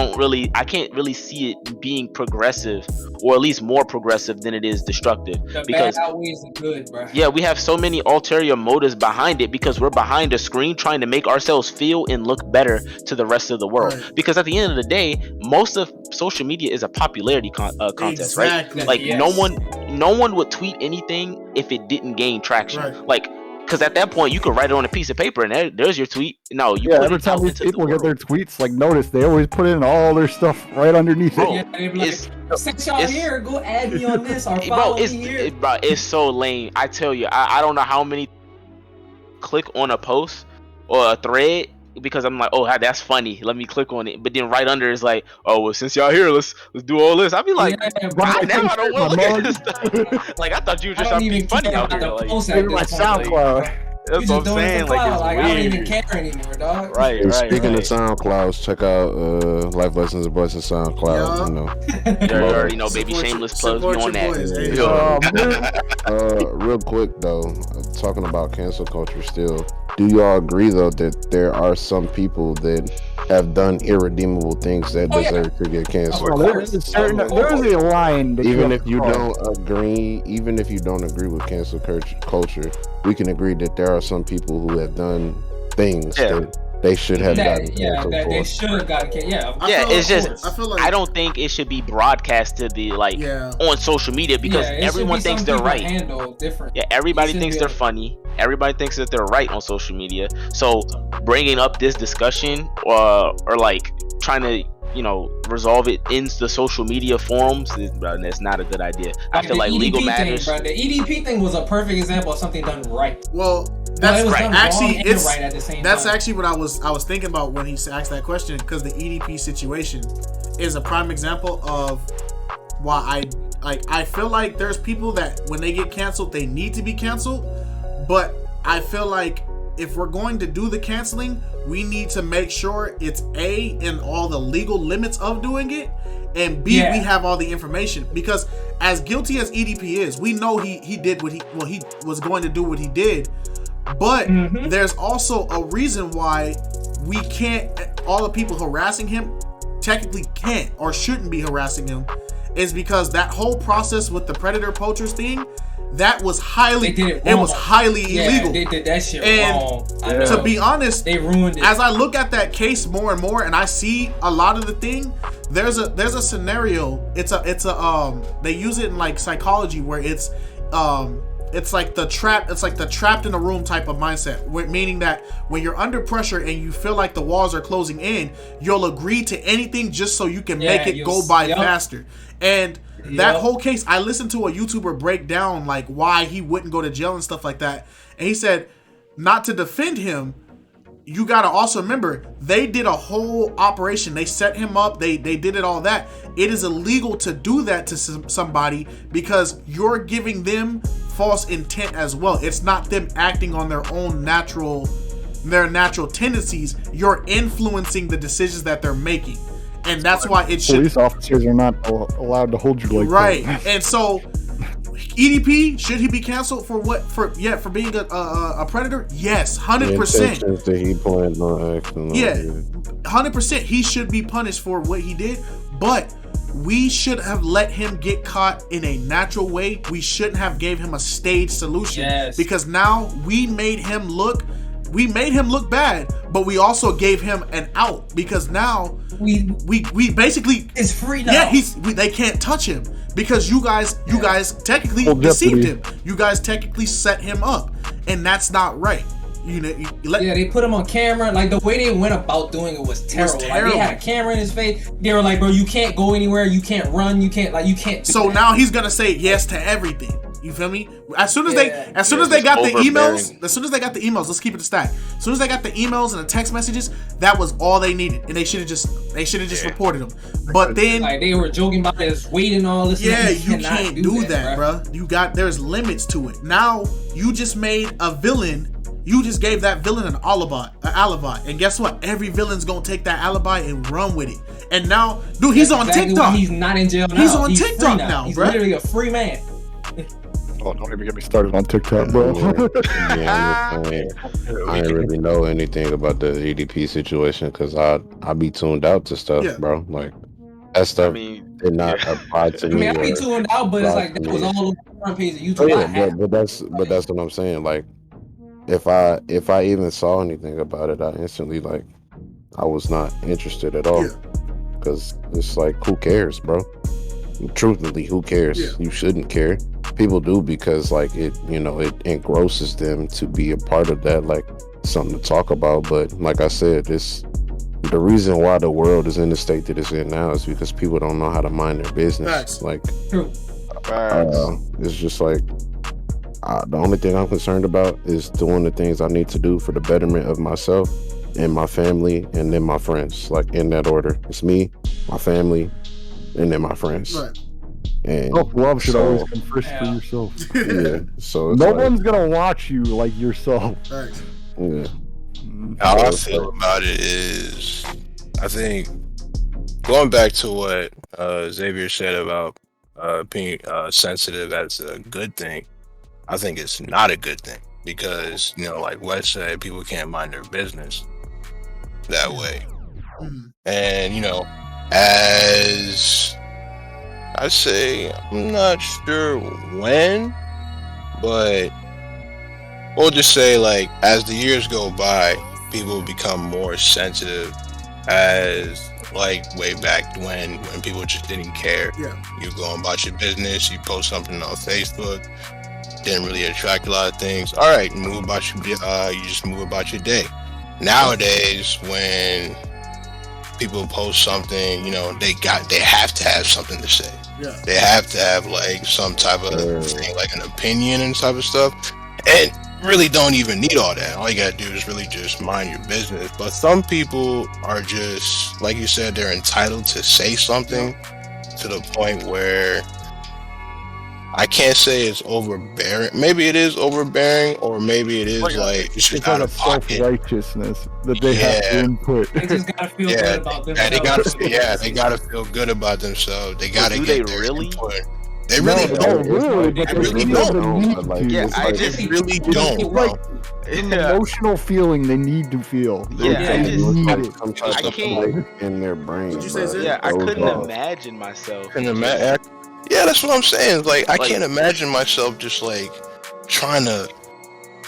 Speaker 2: can't really see it being progressive, or at least more progressive than it is destructive.
Speaker 7: Because bad outweighs the good, bro.
Speaker 2: Yeah, we have so many ulterior motives behind it, because we're behind a screen trying to make ourselves feel and look better to the rest of the world.
Speaker 3: Right.
Speaker 2: Because at the end of the day, most of social media is a popularity contest, right? Like, no one would tweet anything if it didn't gain traction.
Speaker 3: Right.
Speaker 2: Like, because at that point you could write it on a piece of paper and there's your tweet. No, you put
Speaker 4: every
Speaker 2: it
Speaker 4: time
Speaker 2: out
Speaker 4: these
Speaker 2: into the
Speaker 4: people get
Speaker 2: world.
Speaker 4: their tweets, like, notice they always put in all their stuff right underneath
Speaker 2: Bro,
Speaker 4: it.
Speaker 7: Yeah, they be like, since y'all
Speaker 2: it's-
Speaker 7: here, go add me on this or
Speaker 2: bro,
Speaker 7: follow me here.
Speaker 2: bro, it's so lame. I tell you, I don't know how many click on a post or a thread because I'm like, oh, that's funny. Let me click on it. But then right under is like, oh, well, since y'all here, let's do all this. I'd be like,
Speaker 7: Yeah,
Speaker 2: bro,
Speaker 7: bro.
Speaker 2: now I don't want to look at this stuff. Like, I thought you were
Speaker 7: I
Speaker 2: just
Speaker 7: don't
Speaker 2: trying to be
Speaker 7: even
Speaker 2: funny
Speaker 7: care
Speaker 2: out
Speaker 7: about
Speaker 2: here.
Speaker 7: the
Speaker 2: Like,
Speaker 7: post at
Speaker 4: Maybe
Speaker 7: this
Speaker 4: my
Speaker 7: point.
Speaker 4: SoundCloud.
Speaker 2: that's
Speaker 7: You
Speaker 2: what I'm
Speaker 7: just doing it
Speaker 2: saying.
Speaker 7: for clout.
Speaker 2: Like,
Speaker 7: Like,
Speaker 2: it's
Speaker 7: I don't even
Speaker 2: weird.
Speaker 7: care anymore, dog.
Speaker 2: Right,
Speaker 1: Hey,
Speaker 2: right,
Speaker 1: speaking
Speaker 2: right.
Speaker 1: of SoundClouds, check out Life Lessons and Blessings SoundCloud.
Speaker 3: Yeah.
Speaker 1: You know,
Speaker 2: You already know, baby.
Speaker 3: Support
Speaker 2: Shameless
Speaker 3: your-
Speaker 2: plugs. We
Speaker 3: support
Speaker 2: on
Speaker 3: your
Speaker 2: that.
Speaker 3: boys. Hey,
Speaker 2: Yo.
Speaker 1: real quick though, talking about cancel culture still. Do y'all agree though that there are some people that have done irredeemable things that
Speaker 7: Oh, yeah.
Speaker 1: deserve to get canceled?
Speaker 7: Of
Speaker 4: Well,
Speaker 7: course.
Speaker 4: there's a line that
Speaker 1: Even
Speaker 4: have
Speaker 1: if you
Speaker 4: to cross.
Speaker 1: don't agree, even if you don't agree with cancel culture, we can agree that there are some people who have done things
Speaker 2: Yeah.
Speaker 1: that they should have gotten canceled
Speaker 7: that
Speaker 1: for.
Speaker 7: they should have gotten canceled. Yeah,
Speaker 3: I
Speaker 2: Yeah,
Speaker 3: feel
Speaker 2: it's
Speaker 3: like-
Speaker 2: just
Speaker 3: I feel like
Speaker 2: I don't think it should be broadcast to the
Speaker 3: Yeah.
Speaker 2: on social media because
Speaker 7: yeah, it should
Speaker 2: everyone
Speaker 7: be
Speaker 2: thinks
Speaker 7: some
Speaker 2: they're
Speaker 7: people
Speaker 2: right.
Speaker 7: handle different.
Speaker 2: Yeah, everybody
Speaker 7: should
Speaker 2: thinks
Speaker 7: be
Speaker 2: they're
Speaker 7: able-
Speaker 2: funny. Everybody thinks that they're right on social media. So bringing up this discussion or like trying to resolve it in the social media forums that's not a good idea. I feel
Speaker 7: the
Speaker 2: like
Speaker 7: EDP
Speaker 2: legal
Speaker 7: thing,
Speaker 2: matters.
Speaker 7: bro. The EDP thing was a perfect example of something done right.
Speaker 3: Well,
Speaker 7: Well,
Speaker 3: that's
Speaker 7: it was
Speaker 3: right.
Speaker 7: done
Speaker 3: Actually,
Speaker 7: wrong and
Speaker 3: it's
Speaker 7: right at the same
Speaker 3: that's
Speaker 7: time.
Speaker 3: actually what I was thinking about when he asked that question, because the EDP situation is a prime example of why I feel like there's people that when they get canceled they need to be canceled, but I feel like if we're going to do the canceling, we need to make sure it's A, in all the legal limits of doing it, and B,
Speaker 7: Yeah.
Speaker 3: we have all the information. Because as guilty as EDP is, we know he did what he was going to do what he did. But there's also a reason why we can't, all the people harassing him technically can't or shouldn't be harassing him, is because that whole process with the predator poachers thing, that was highly,
Speaker 7: They did it
Speaker 3: it was
Speaker 7: wrong.
Speaker 3: highly
Speaker 7: Yeah,
Speaker 3: illegal.
Speaker 7: they did that shit
Speaker 3: And
Speaker 7: wrong. I
Speaker 3: To
Speaker 7: know.
Speaker 3: be honest,
Speaker 7: They ruined it.
Speaker 3: as I look at that case more and more, and I see a lot of the thing, there's a scenario. It's a they use it in like psychology where it's like the trapped in a room type of mindset, meaning that when you're under pressure and you feel like the walls are closing in, you'll agree to anything just so you can make it go by faster. And that whole case, I listened to a YouTuber break down like why he wouldn't go to jail and stuff like that, and he said, not to defend him, you gotta also remember they did a whole operation. They set him up. They did it all that. It is illegal to do that to somebody because you're giving them false intent as well. It's not them acting on their own natural tendencies. You're influencing the decisions that they're making, and that's why it should.
Speaker 4: Police officers are not allowed to hold you like
Speaker 3: Right,
Speaker 4: that.
Speaker 3: and so. EDP, should he be canceled for what? For being a predator? Yes, 100%.
Speaker 1: Intentions that he planned on acting.
Speaker 3: Yeah, 100%. He should be punished for what he did, but we should have let him get caught in a natural way. We shouldn't have gave him a staged solution, because now we made him look bad, but we also gave him an out, because now we basically
Speaker 7: it's free now.
Speaker 3: Yeah, they can't touch him because you guys technically deceived him. You guys technically set him up, and that's not right.
Speaker 7: They put him on camera. Like the way they went about doing it was terrible. Like they had a camera in his face. They were like, "Bro, you can't go anywhere. You can't run. You can't do
Speaker 3: So
Speaker 7: that."
Speaker 3: now he's gonna say yes to everything. You feel me? As soon as they got the emails, let's keep it a stack. As soon as they got the emails and the text messages, that was all they needed, and they should have just reported them. But then
Speaker 7: like they were joking about this waiting all this.
Speaker 3: Yeah,
Speaker 7: stuff.
Speaker 3: you can't do that, bro. There's limits to it. Now you just made a villain. You just gave that villain an alibi, and guess what? Every villain's gonna take that alibi and run with it. And now, dude, he's on TikTok.
Speaker 7: He's not in jail now.
Speaker 3: He's on TikTok now,
Speaker 7: He's
Speaker 3: bro.
Speaker 7: literally a free man.
Speaker 4: Oh, don't even get me started on TikTok, bro.
Speaker 1: Yeah, I'm just saying, I didn't really know anything about the EDP situation because I be tuned out to stuff, bro. Like that stuff did not apply to me.
Speaker 7: I be tuned out, but it's like that was all over the front page of YouTube.
Speaker 1: Yeah, but that's what I'm saying. Like, if I even saw anything about it, I instantly I was not interested at all because it's like, who cares, bro? Truthfully, who cares? You shouldn't care. People do because like it engrosses them to be a part of that, like something to talk about. But like I said, the reason why the world is in the state that it's in now is because people don't know how to mind their business.
Speaker 3: Facts.
Speaker 1: Like,
Speaker 7: True.
Speaker 1: it's just like the only thing I'm concerned about is doing the things I need to do for the betterment of myself and my family, and then my friends. Like in that order, it's me, my family, and then my friends.
Speaker 3: Right.
Speaker 1: And
Speaker 4: Self-love should always come first for yourself.
Speaker 1: Yeah. So it's
Speaker 4: No
Speaker 1: like,
Speaker 4: one's gonna watch you like yourself.
Speaker 3: Facts.
Speaker 1: yeah.
Speaker 6: How I feel about it is, I think going back to what Xzavyr said about being sensitive as a good thing, I think it's not a good thing because like Westside, people can't mind their business that way, and as I say, I'm not sure when, but we'll just say like as the years go by, people become more sensitive as like way back when people just didn't care.
Speaker 3: Yeah.
Speaker 6: You go about your business, you post something on Facebook, didn't really attract a lot of things. All right, you just move about your day. Nowadays, when people post something, they have to have something to say.
Speaker 3: Yeah.
Speaker 6: They have to have like some type of thing, like an opinion and type of stuff. And really don't even need all that. All you gotta do is really just mind your business. But some people are just, like you said, they're entitled to say something to the point where I can't say it's overbearing. Maybe it is overbearing, or maybe it is like it's just
Speaker 4: It's
Speaker 6: out
Speaker 4: like a
Speaker 6: of pocket.
Speaker 4: self-righteousness that they have to input.
Speaker 7: They just gotta feel good about themselves.
Speaker 6: They gotta feel good about themselves. They gotta
Speaker 2: do
Speaker 6: get
Speaker 2: they
Speaker 6: their
Speaker 2: really?
Speaker 6: input. They really
Speaker 4: No,
Speaker 6: don't.
Speaker 4: really, but
Speaker 6: They
Speaker 4: they
Speaker 6: really
Speaker 4: feel the
Speaker 6: don't.
Speaker 4: need
Speaker 1: But, like,
Speaker 4: to.
Speaker 2: Yeah,
Speaker 1: it's
Speaker 2: I
Speaker 1: like-
Speaker 2: just
Speaker 6: They really
Speaker 4: It's
Speaker 6: don't.
Speaker 4: like
Speaker 6: bro.
Speaker 4: an emotional feeling they need to feel.
Speaker 2: Yeah,
Speaker 4: They
Speaker 2: I just-
Speaker 4: need it.
Speaker 1: Some type
Speaker 2: I
Speaker 1: of
Speaker 2: can't-
Speaker 1: click in their brain.
Speaker 3: What'd you say,
Speaker 1: bro.
Speaker 3: Zay?
Speaker 2: Yeah, I
Speaker 1: Those
Speaker 2: couldn't
Speaker 1: are-
Speaker 2: imagine myself.
Speaker 6: Yeah, that's what I'm saying. Like, I
Speaker 2: Like-
Speaker 6: can't imagine myself just like trying to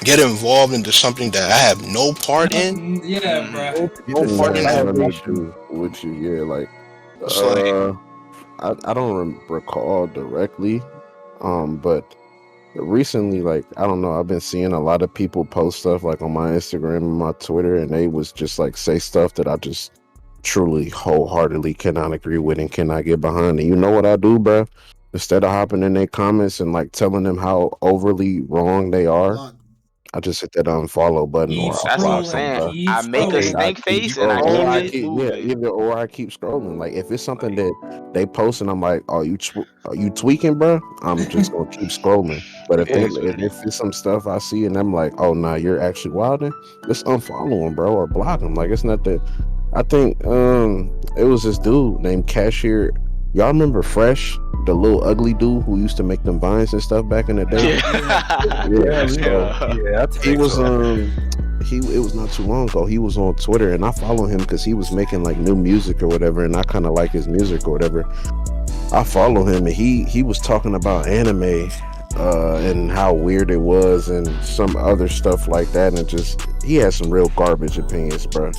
Speaker 6: get involved into something that I have no part in.
Speaker 7: Yeah, bro.
Speaker 6: No
Speaker 1: It's
Speaker 6: part in
Speaker 1: not
Speaker 6: that
Speaker 1: really
Speaker 6: relation.
Speaker 1: do with you, yeah. Like,
Speaker 6: It's like-
Speaker 1: I don't recall directly, but recently, like, I don't know, I've been seeing a lot of people post stuff like on my Instagram and my Twitter, and they was just like say stuff that I just truly wholeheartedly cannot agree with and cannot get behind. And you know what I do, bro? Instead of hopping in their comments and like telling them how overly wrong they are, I just hit that unfollow button or
Speaker 7: Keep
Speaker 1: I
Speaker 2: That's what I'm
Speaker 1: block them,
Speaker 2: saying.
Speaker 1: bro.
Speaker 7: Keep
Speaker 2: I make a
Speaker 7: scrolling.
Speaker 2: stink face and I
Speaker 1: Or
Speaker 2: keep
Speaker 1: I
Speaker 2: it
Speaker 1: keep,
Speaker 2: moving.
Speaker 1: or I keep scrolling. Like if it's something that they post and I'm like, are you tweaking, bro? I'm just gonna keep scrolling. But if it's some stuff I see and I'm like, oh nah, you're actually wilding, just unfollow them, bro, or block them. Like it's not that. I think it was this dude named Cashier. Y'all remember Fresh, the little ugly dude who used to make them vines and stuff back in the day? He was it was not too long ago. He was on Twitter and I follow him because he was making like new music or whatever, and I kind of like his music or whatever. I follow him and he was talking about anime and how weird it was and some other stuff like that, and just he had some real garbage opinions, bro.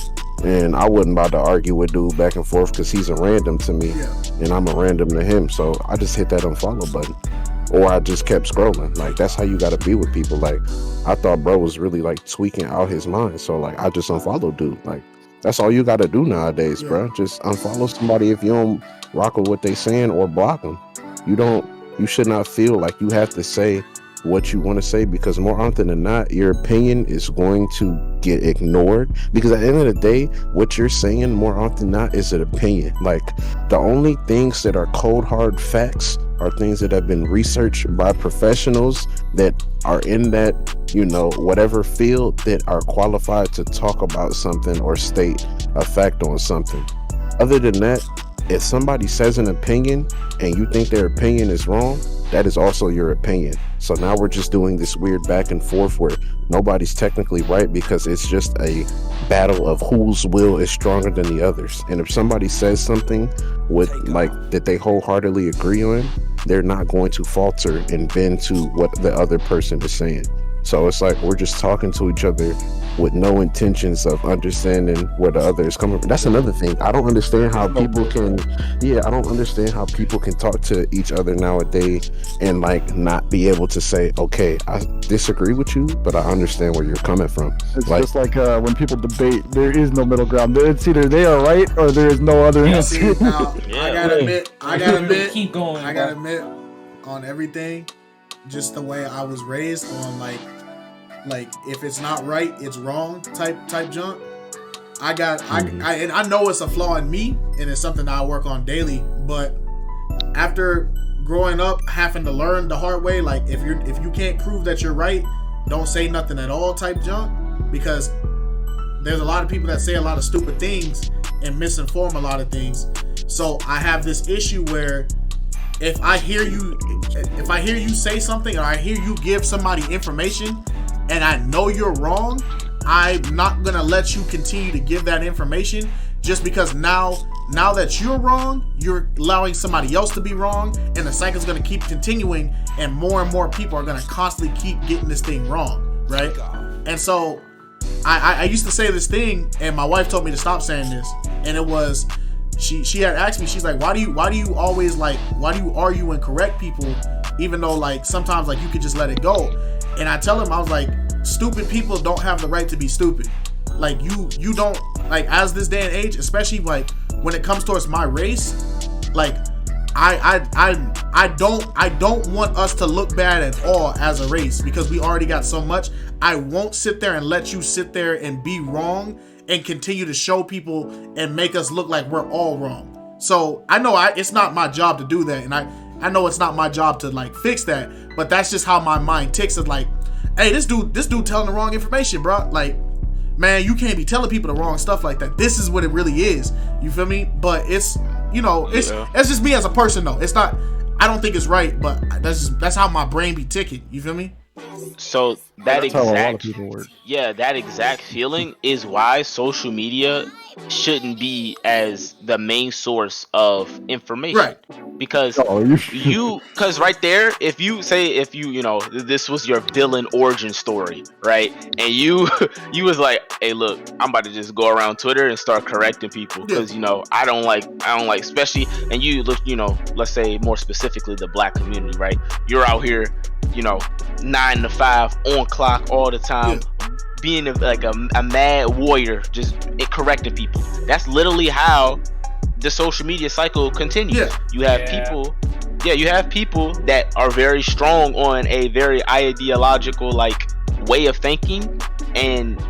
Speaker 1: And I wasn't about to argue with dude back and forth because he's a random to me and I'm a random to him. So I just hit that unfollow button, or I just kept scrolling. Like that's how you got to be with people. Like I thought bro was really like tweaking out his mind, so like I just unfollowed dude. Like that's all you got to do nowadays, bro. Just unfollow somebody if you don't rock with what they saying, or block them. You should not feel like you have to say what you want to say, because more often than not your opinion is going to get ignored, because at the end of the day what you're saying more often than not is an opinion. Like the only things that are cold hard facts are things that have been researched by professionals that are in that whatever field that are qualified to talk about something or state a fact on something. Other than that, if somebody says an opinion and you think their opinion is wrong, that is also your opinion. So now we're just doing this weird back and forth where nobody's technically right, because it's just a battle of whose will is stronger than the others. And if somebody says something with like that they wholeheartedly agree on, they're not going to falter and bend to what the other person is saying. So it's like we're just talking to each other with no intentions of understanding where the other is coming from. That's another thing. I don't understand how people can, I don't understand how people can talk to each other nowadays and like not be able to say, okay, I disagree with you, but I understand where you're coming from.
Speaker 4: It's
Speaker 1: like,
Speaker 4: just like when people debate, there is no middle ground. It's either they are right or there is no other answer.
Speaker 3: See, now, I gotta admit,
Speaker 7: keep going.
Speaker 3: I gotta admit on everything, just the way I was raised on like if it's not right, it's wrong type junk. And I know it's a flaw in me, and it's something that I work on daily. But after growing up, having to learn the hard way, like if you can't prove that you're right, don't say nothing at all type junk, because there's a lot of people that say a lot of stupid things and misinform a lot of things. So I have this issue where if I hear you say something, or I hear you give somebody information and I know you're wrong, I'm not gonna let you continue to give that information, just because now that you're wrong, you're allowing somebody else to be wrong, and the cycle's gonna keep continuing, and more people are gonna constantly keep getting this thing wrong, right? And so I used to say this thing, and my wife told me to stop saying this, and it was, she had asked me, she's like, why do you always argue and correct people, even though like sometimes like you could just let it go? And I tell him, I was like, stupid people don't have the right to be stupid. Like you don't, like, as this day and age, especially like when it comes towards my race, like I don't want us to look bad at all as a race, because we already got so much. I won't sit there and let you sit there and be wrong and continue to show people and make us look like we're all wrong. So I know it's not my job to do that, and I know it's not my job to like fix that, but that's just how my mind ticks. It's like, hey, this dude telling the wrong information, bro. Like, man, you can't be telling people the wrong stuff like that. This is what it really is. You feel me? But it's, it's just me as a person though. It's not, I don't think it's right, but that's how my brain be ticking. You feel me?
Speaker 2: So that exact feeling is why social media shouldn't be as the main source of information, right? Because because right there, if you this was your villain origin story, right, and you was like, hey, look, I'm about to just go around Twitter and start correcting people because I don't like especially, and you look, let's say more specifically the black community, right? You're out here 9 to 5 on clock all the time, being like a mad warrior, just correcting people. That's literally how the social media cycle continues. You have people that are very strong on a very ideological like way of thinking, and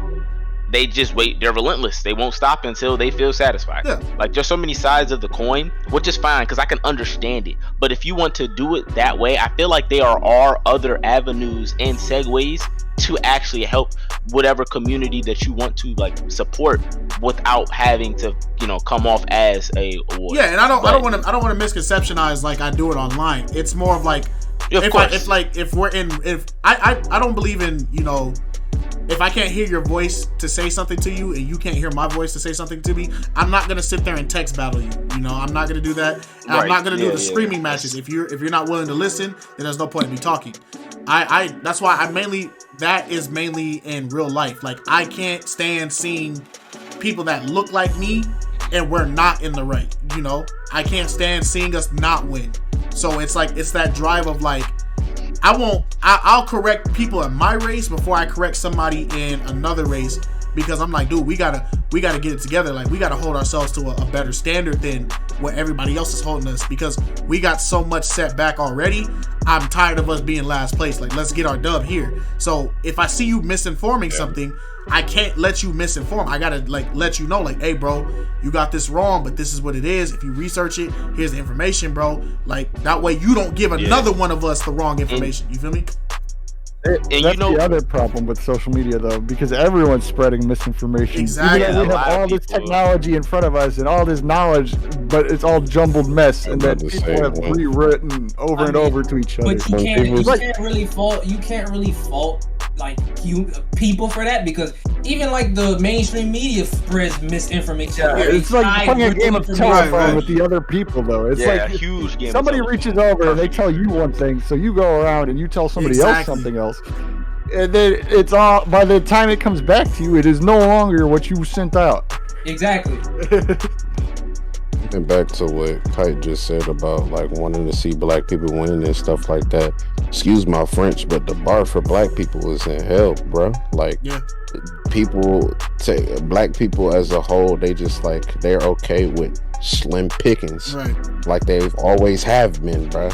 Speaker 2: they just wait. They're relentless. They won't stop until they feel satisfied. Like, there's so many sides of the coin, which is fine because I can understand it. But if you want to do it that way, I feel like there are other avenues and segues to actually help whatever community that you want to like support without having to come off as a award.
Speaker 3: And I don't want to misconceptionize like I do it online. It's more of like I don't believe in if I can't hear your voice to say something to you and you can't hear my voice to say something to me, I'm not gonna sit there and text battle you. I'm not gonna do that. I'm not gonna do the screaming matches. If you're not willing to listen, then there's no point in me talking. That's why that is mainly in real life. Like, I can't stand seeing people that look like me and we're not in the right. I can't stand seeing us not win. So it's like, it's that drive of like, I'll correct people in my race before I correct somebody in another race, because I'm like, dude, we gotta get it together. Like, we gotta hold ourselves to a better standard than what everybody else is holding us, because we got so much set back already. I'm tired of us being last place. Like, let's get our dub here. So if I see you misinforming something, I can't let you misinform. I gotta like let you know, like, hey bro, you got this wrong, but this is what it is. If you research it, here's the information, bro. Like, that way you don't give another one of us the wrong information. You feel me?
Speaker 4: And that's the other problem with social media, though, because everyone's spreading misinformation.
Speaker 3: Exactly.
Speaker 4: Even though we have all this technology in front of us and all this knowledge, but it's all jumbled mess, and that people have rewritten over and over to each other.
Speaker 7: But you can't really fault like people for that, because even like the mainstream media spreads misinformation.
Speaker 4: It's like playing a game of telephone with the other people, though. It's like
Speaker 2: a huge game.
Speaker 4: Somebody reaches over and they tell you one thing, so you go around and you tell somebody else something else. and then it's all. By the time it comes back to you, it is no longer what you sent out.
Speaker 7: Exactly.
Speaker 1: And back to what Kite just said about like wanting to see black people winning and stuff like that. Excuse my French, but the bar for black people is in hell, bro. Like, people take black people as a whole, they just like they're okay with slim pickings,
Speaker 3: Right.
Speaker 1: like they've always have been, bro.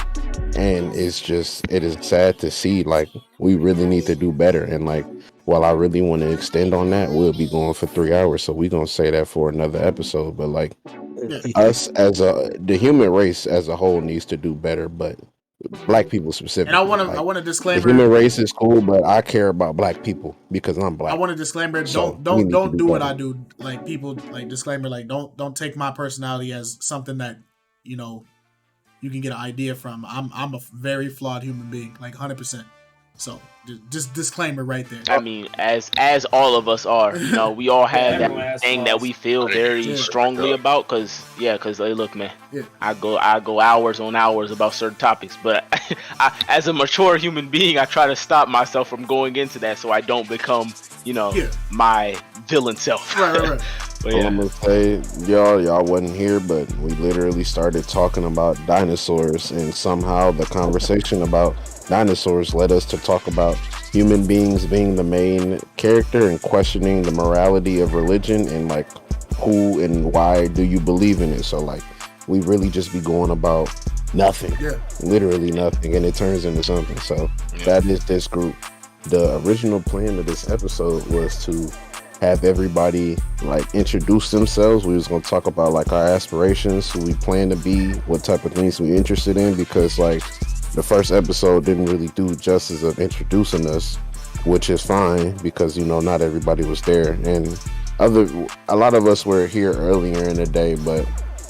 Speaker 1: And it is sad to see. Like, we really need to do better. And like, while I really want to extend on that, we'll be going for 3 hours, so we're gonna say that for another episode. But like, us as the human race as a whole needs to do better, but black people specifically.
Speaker 3: And I want
Speaker 1: like,
Speaker 3: a
Speaker 1: the
Speaker 3: disclaimer.
Speaker 1: human race is cool, but I care about black people because I'm black.
Speaker 3: I want a disclaimer.
Speaker 1: So, we
Speaker 3: Don't
Speaker 1: need
Speaker 3: don't
Speaker 1: to
Speaker 3: do
Speaker 1: do
Speaker 3: what
Speaker 1: better.
Speaker 3: I do. Like, people, like, disclaimer. Like, don't take my personality as something that, you know, you can get an idea from. I'm a very flawed human being, like 100%. So just disclaimer right there.
Speaker 2: I mean, as all of us are, you know, we all have
Speaker 7: everyone
Speaker 2: that
Speaker 7: has
Speaker 2: thing that
Speaker 7: flaws.
Speaker 2: we feel very
Speaker 3: Yeah.
Speaker 2: strongly about. Cause hey, look, man,
Speaker 3: Yeah.
Speaker 2: I go hours on hours about certain topics, but as a mature human being, I try to stop myself from going into that so I don't become, you know, my villain self.
Speaker 3: Right.
Speaker 2: But
Speaker 1: All I'm gonna say, y'all wasn't here, but we literally started talking about dinosaurs, and somehow the conversation about dinosaurs led us to talk about human beings being the main character and questioning the morality of religion and like who and why do you believe in it. So like, we really just be going about nothing, literally nothing, and it turns into something. So that is this group. The original plan of this episode was to have everybody like introduce themselves. We was going to talk about like our aspirations, who we plan to be, what type of things we interested in, because like the first episode didn't really do justice of introducing us, which is fine because, you know, not everybody was there, and a lot of us were here earlier in the day, but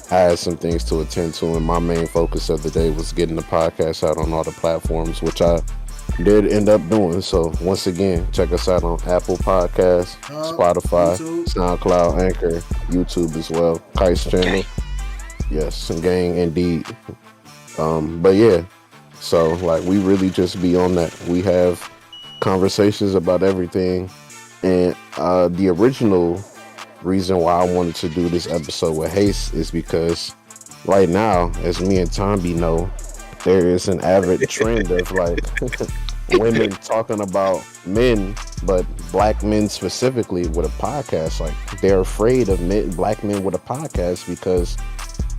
Speaker 1: I had some things to attend to, and my main focus of the day was getting the podcast out on all the platforms, which I did end up doing. So once again, check us out on Apple Podcasts, Spotify,
Speaker 3: YouTube.
Speaker 1: SoundCloud, Anchor, YouTube as well, KiteZz channel. Yes, gang indeed. But yeah, so like, we really just be on that. We have conversations about everything, and the original reason why I wanted to do this episode with Haste is because right now, as me and Tonbi know, there is an avid trend of like women talking about men, but black men specifically, with a podcast. Like, they're afraid of black men with a podcast because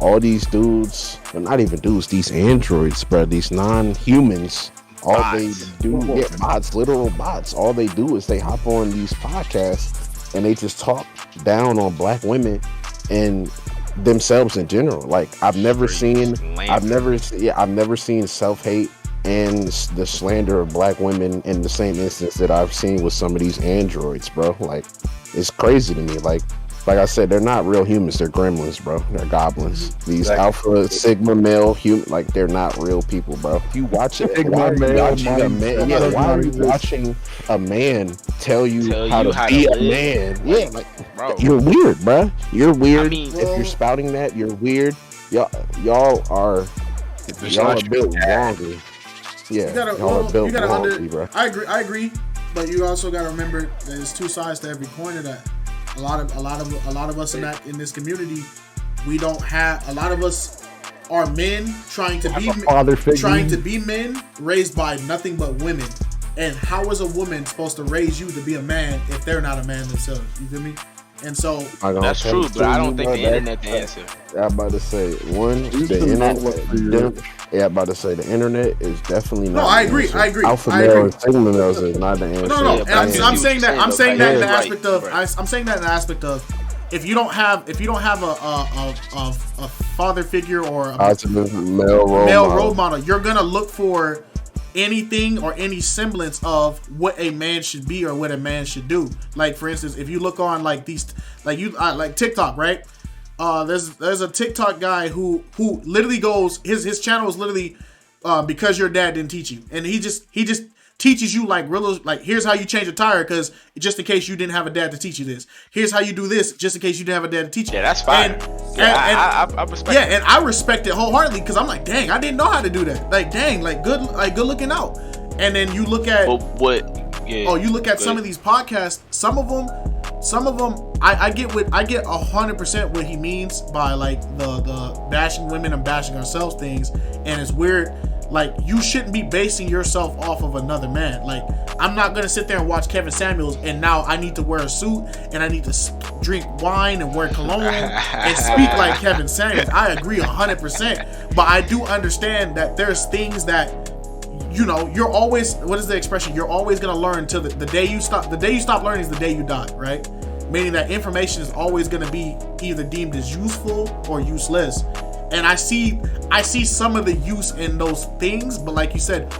Speaker 1: all these dudes, well, not even dudes, these androids, bro, these non-humans, all bots. They do, bots, literal bots. All they do is they hop on these podcasts and they just talk down on black women and themselves in general. Like, I've never seen self-hate and the slander of black women in the same instance that I've seen with some of these androids, bro. Like, it's crazy to me. Like I said, they're not real humans. They're gremlins, bro. They're goblins. These alpha sigma male human, like, they're not real people, bro. If you watch it, why are you watching a man tell you how to be a man? Yeah, like, bro, you're weird, bro. You're weird. I mean, if you're spouting that, you're weird. Y'all are built wrongly. Yeah, y'all are built wrongly, bro.
Speaker 3: I agree, but you also gotta remember there's two sides to every coin of that. A lot of us in this community, we don't have. A lot of us are men trying to be men raised by nothing but women. And how is a woman supposed to raise you to be a man if they're not a man themselves? You feel me? And so
Speaker 2: that's true, but I don't think the internet the answer.
Speaker 1: I'm about to say the internet. Yeah, I'm about to say the internet is definitely not.
Speaker 3: No, I agree.
Speaker 1: Alpha male and sigma males is not the answer.
Speaker 3: No. And I'm saying that. I'm saying that in the aspect of. I'm saying that in the aspect of, if you don't have a father figure or a male role model, you're gonna look for anything or any semblance of what a man should be or what a man should do. Like, for instance, if you look on like these, like TikTok, right? There's a TikTok guy who literally goes, his channel is literally because your dad didn't teach you, and he just teaches you like here's how you change a tire, because just in case you didn't have a dad to teach you this. Here's how you do this, just in case you didn't have a dad to teach you.
Speaker 2: Yeah, that's fine. I respect.
Speaker 3: Yeah, and I respect it wholeheartedly, because I'm like, dang, I didn't know how to do that. Like, dang, like good looking out. And then you look at Oh, you look at some of these podcasts. Some of them, I get 100% what he means by like the bashing women and bashing ourselves things, and it's weird. Like, you shouldn't be basing yourself off of another man. Like, I'm not gonna sit there and watch Kevin Samuels and now I need to wear a suit and I need to drink wine and wear cologne and speak like Kevin Samuels. I agree 100%, but I do understand that there's things that, you know, you're always, what is the expression? You're always gonna learn till the day you stop. The day you stop learning is the day you die, right? Meaning that information is always gonna be either deemed as useful or useless. And I see some of the use in those things, but like you said,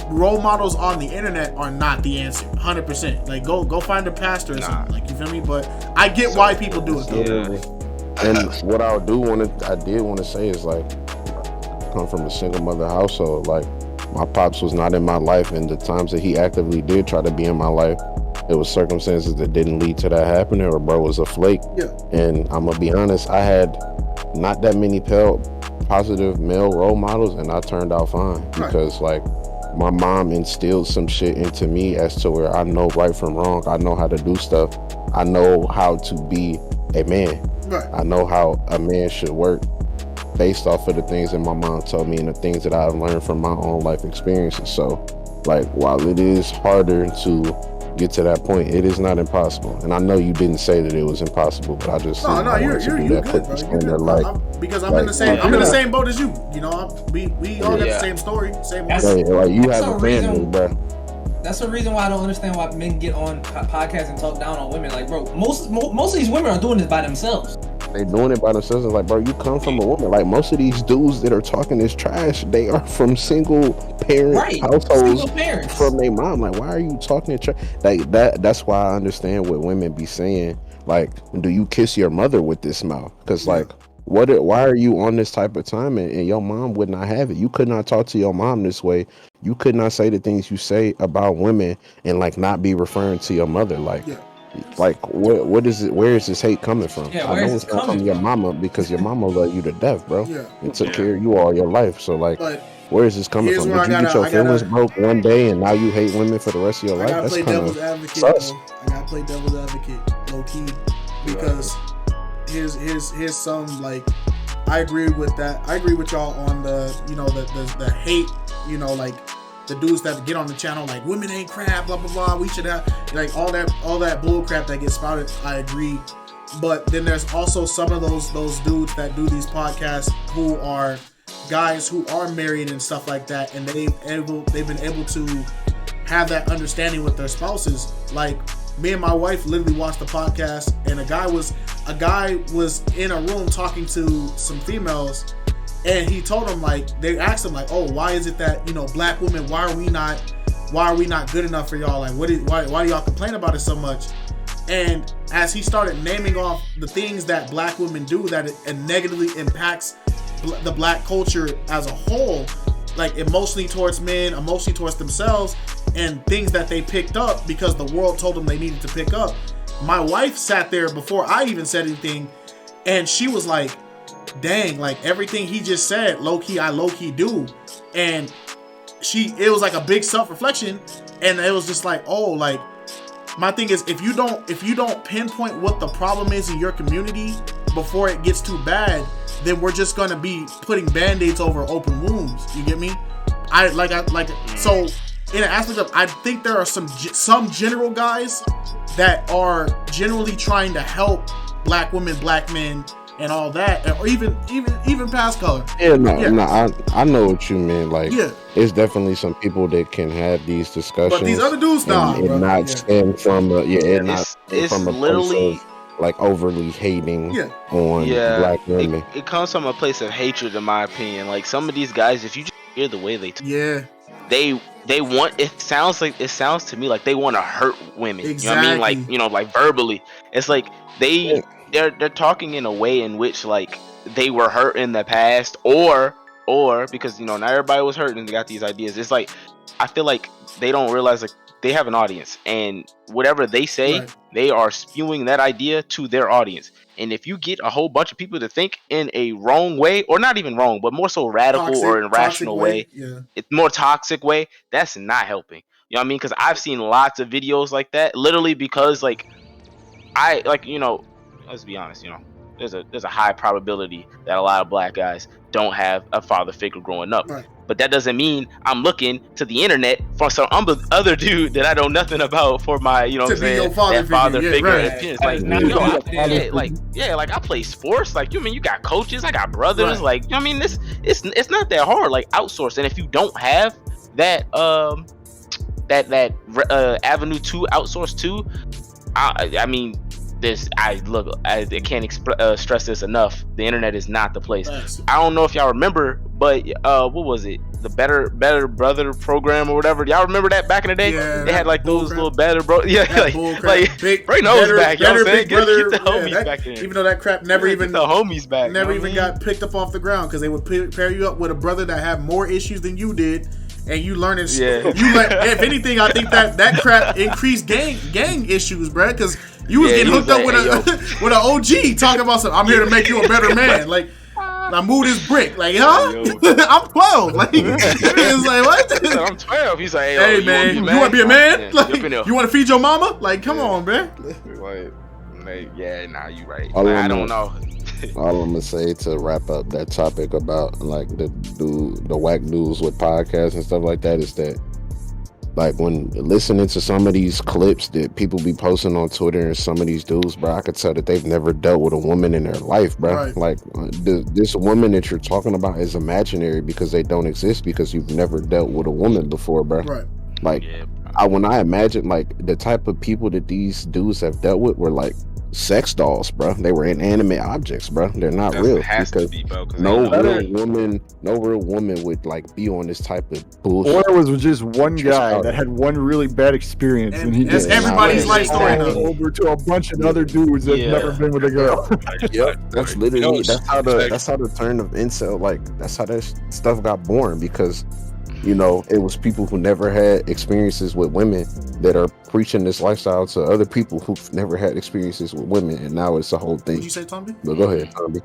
Speaker 3: role models on the internet are not the answer. 100%. Like, go find a pastor or something. Like, you feel me? But I get why people do it though.
Speaker 1: Yeah. And what I did want to say is, like, I come from a single mother household. Like, my pops was not in my life, and the times that he actively did try to be in my life, it was circumstances that didn't lead to that happening, or bro was a flake.
Speaker 3: Yeah.
Speaker 1: And I'm gonna be honest, I had not that many positive male role models, and I turned out fine because like my mom instilled some shit into me as to where I know right from wrong. I know how to do stuff. I know how to be a man.
Speaker 3: Right.
Speaker 1: I know how a man should work based off of the things that my mom told me and the things that I've learned from my own life experiences. So like, while it is harder to get to that point, it is not impossible. And I know you didn't say that it was impossible, but I just
Speaker 3: you're good, bro. Like, because I'm in the same boat as you. You know, we all got the same story, same.
Speaker 1: Like, you have a family, bro.
Speaker 7: That's the reason why I don't understand why men get on podcasts and talk down on women. Like, bro, most of these women are doing this by themselves.
Speaker 1: They doing it by themselves. It's like, bro, you come from a woman. Like, most of these dudes that are talking this trash, they are from single parent households from their mom. Like, why are you talking trash? Like, that's why I understand what women be saying. Like, do you kiss your mother with this mouth? Because like, why are you on this type of time and your mom would not have it? You could not talk to your mom this way. You could not say the things you say about women and like not be referring to your mother. Like, like what is it? Where is this hate coming from?
Speaker 7: Yeah,
Speaker 1: I know it's coming from your mama, because your mama loved you to death, bro.
Speaker 3: Yeah.
Speaker 1: And took care of you all your life. So like, where is this coming from? Did you get your feelings broke one day and now you hate women for the rest of your life? That's kind of sus.
Speaker 3: I gotta play devil's advocate, low key, because here's some, like, I agree with that. I agree with y'all on the, you know, the hate, you know, like the dudes that get on the channel like women ain't crap, blah blah blah. We should have like all that bull crap that gets spouted. I agree, but then there's also some of those dudes that do these podcasts who are guys who are married and stuff like that, and they've been able to have that understanding with their spouses. Like, me and my wife literally watched the podcast, and a guy was in a room talking to some females, and he told them, like, they asked him like, oh, why is it that, you know, black women, why are we not good enough for y'all? Like, why do y'all complain about it so much? And as he started naming off the things that black women do that it negatively impacts the black culture as a whole, like emotionally towards men, emotionally towards themselves, and things that they picked up because the world told them they needed to pick up. My wife sat there before I even said anything, and she was like, dang, like everything he just said, I low-key do. And it was like a big self-reflection, and it was just like, oh, like, my thing is, if you don't pinpoint what the problem is in your community before it gets too bad, then we're just gonna be putting band-aids over open wounds. You get me? So in an aspect of, I think there are some general guys that are generally trying to help black women, black men, and all that, or even past color.
Speaker 1: I know what you mean. Like, it's definitely some people that can have these discussions,
Speaker 3: but these other dudes not
Speaker 1: stem from from a literally place of, like, overly hating on black women.
Speaker 2: It comes from a place of hatred, in my opinion. Like, some of these guys, if you just hear the way they they want, it sounds to me like they want to hurt women.
Speaker 3: Exactly.
Speaker 2: You know what I mean? Like, you know, like verbally. It's like they're talking in a way in which, like, they were hurt in the past, or because, you know, not everybody was hurt and they got these ideas. It's like, I feel like they don't realize, like, they have an audience, and whatever they say, they are spewing that idea to their audience. And if you get a whole bunch of people to think in a wrong way, or not even wrong, but more so radical or irrational way, it's more toxic way, that's not helping. You know what I mean? Because I've seen lots of videos like that, literally because like let's be honest, there's a high probability that a lot of black guys don't have a father figure growing up.
Speaker 3: Right.
Speaker 2: But that doesn't mean I'm looking to the internet for some other dude that I know nothing about for my, you know, what I'm saying, that father figure.
Speaker 3: Right.
Speaker 2: Like I play sports. Like you got coaches, I got brothers. Right. Like you know what I mean, it's not that hard. Like outsource, and if you don't have that avenue to outsource to, I mean. I can't stress this enough. The internet is not the place. Nice. I don't know if y'all remember, but what was it? The Better Brother program or whatever. Y'all remember that back in the day? Yeah, they had like those little better bro. Yeah, bring those back. You know what I'm saying? Get the homies back in.
Speaker 3: Even though that crap never even
Speaker 2: the homies back.
Speaker 3: Never even got picked up off the ground because they would pair you up with a brother that had more issues than you did. And you learning, if anything, I think that crap increased gang issues, bro. Because you was getting hooked up with with an OG talking about something. I'm here to make you a better man. Like, I moved this brick. Like, huh? I'm 12. Like, it's like what?
Speaker 2: I'm 12. He's like,
Speaker 3: hey man, you want to be a man? Like, you want to feed your mama? Like, come on, man.
Speaker 2: You right. I don't know.
Speaker 1: All I'm gonna say to wrap up that topic about like the whack dudes with podcasts and stuff like that is that, like, when listening to some of these clips that people be posting on Twitter and some of these dudes, bro, I could tell that they've never dealt with a woman in their life, bro. Right. Like this woman that you're talking about is imaginary because they don't exist because you've never dealt with a woman before, bro.
Speaker 3: Right.
Speaker 1: Like, when I imagine like the type of people that these dudes have dealt with were like sex dolls, bro. They were inanimate objects, bro. They're not real. No real woman would like be on this type of bullshit.
Speaker 4: Or it was just one guy that had one really bad experience, and he just
Speaker 3: everybody's life story
Speaker 4: over to a bunch of other dudes that's never been with a girl.
Speaker 1: Yep, that's literally that's how the turn of incel, like that's how that stuff got born, because it was people who never had experiences with women that are preaching this lifestyle to other people who've never had experiences with women, and now it's a whole thing.
Speaker 3: Did you say Tonbi?
Speaker 1: But go ahead, Tonbi.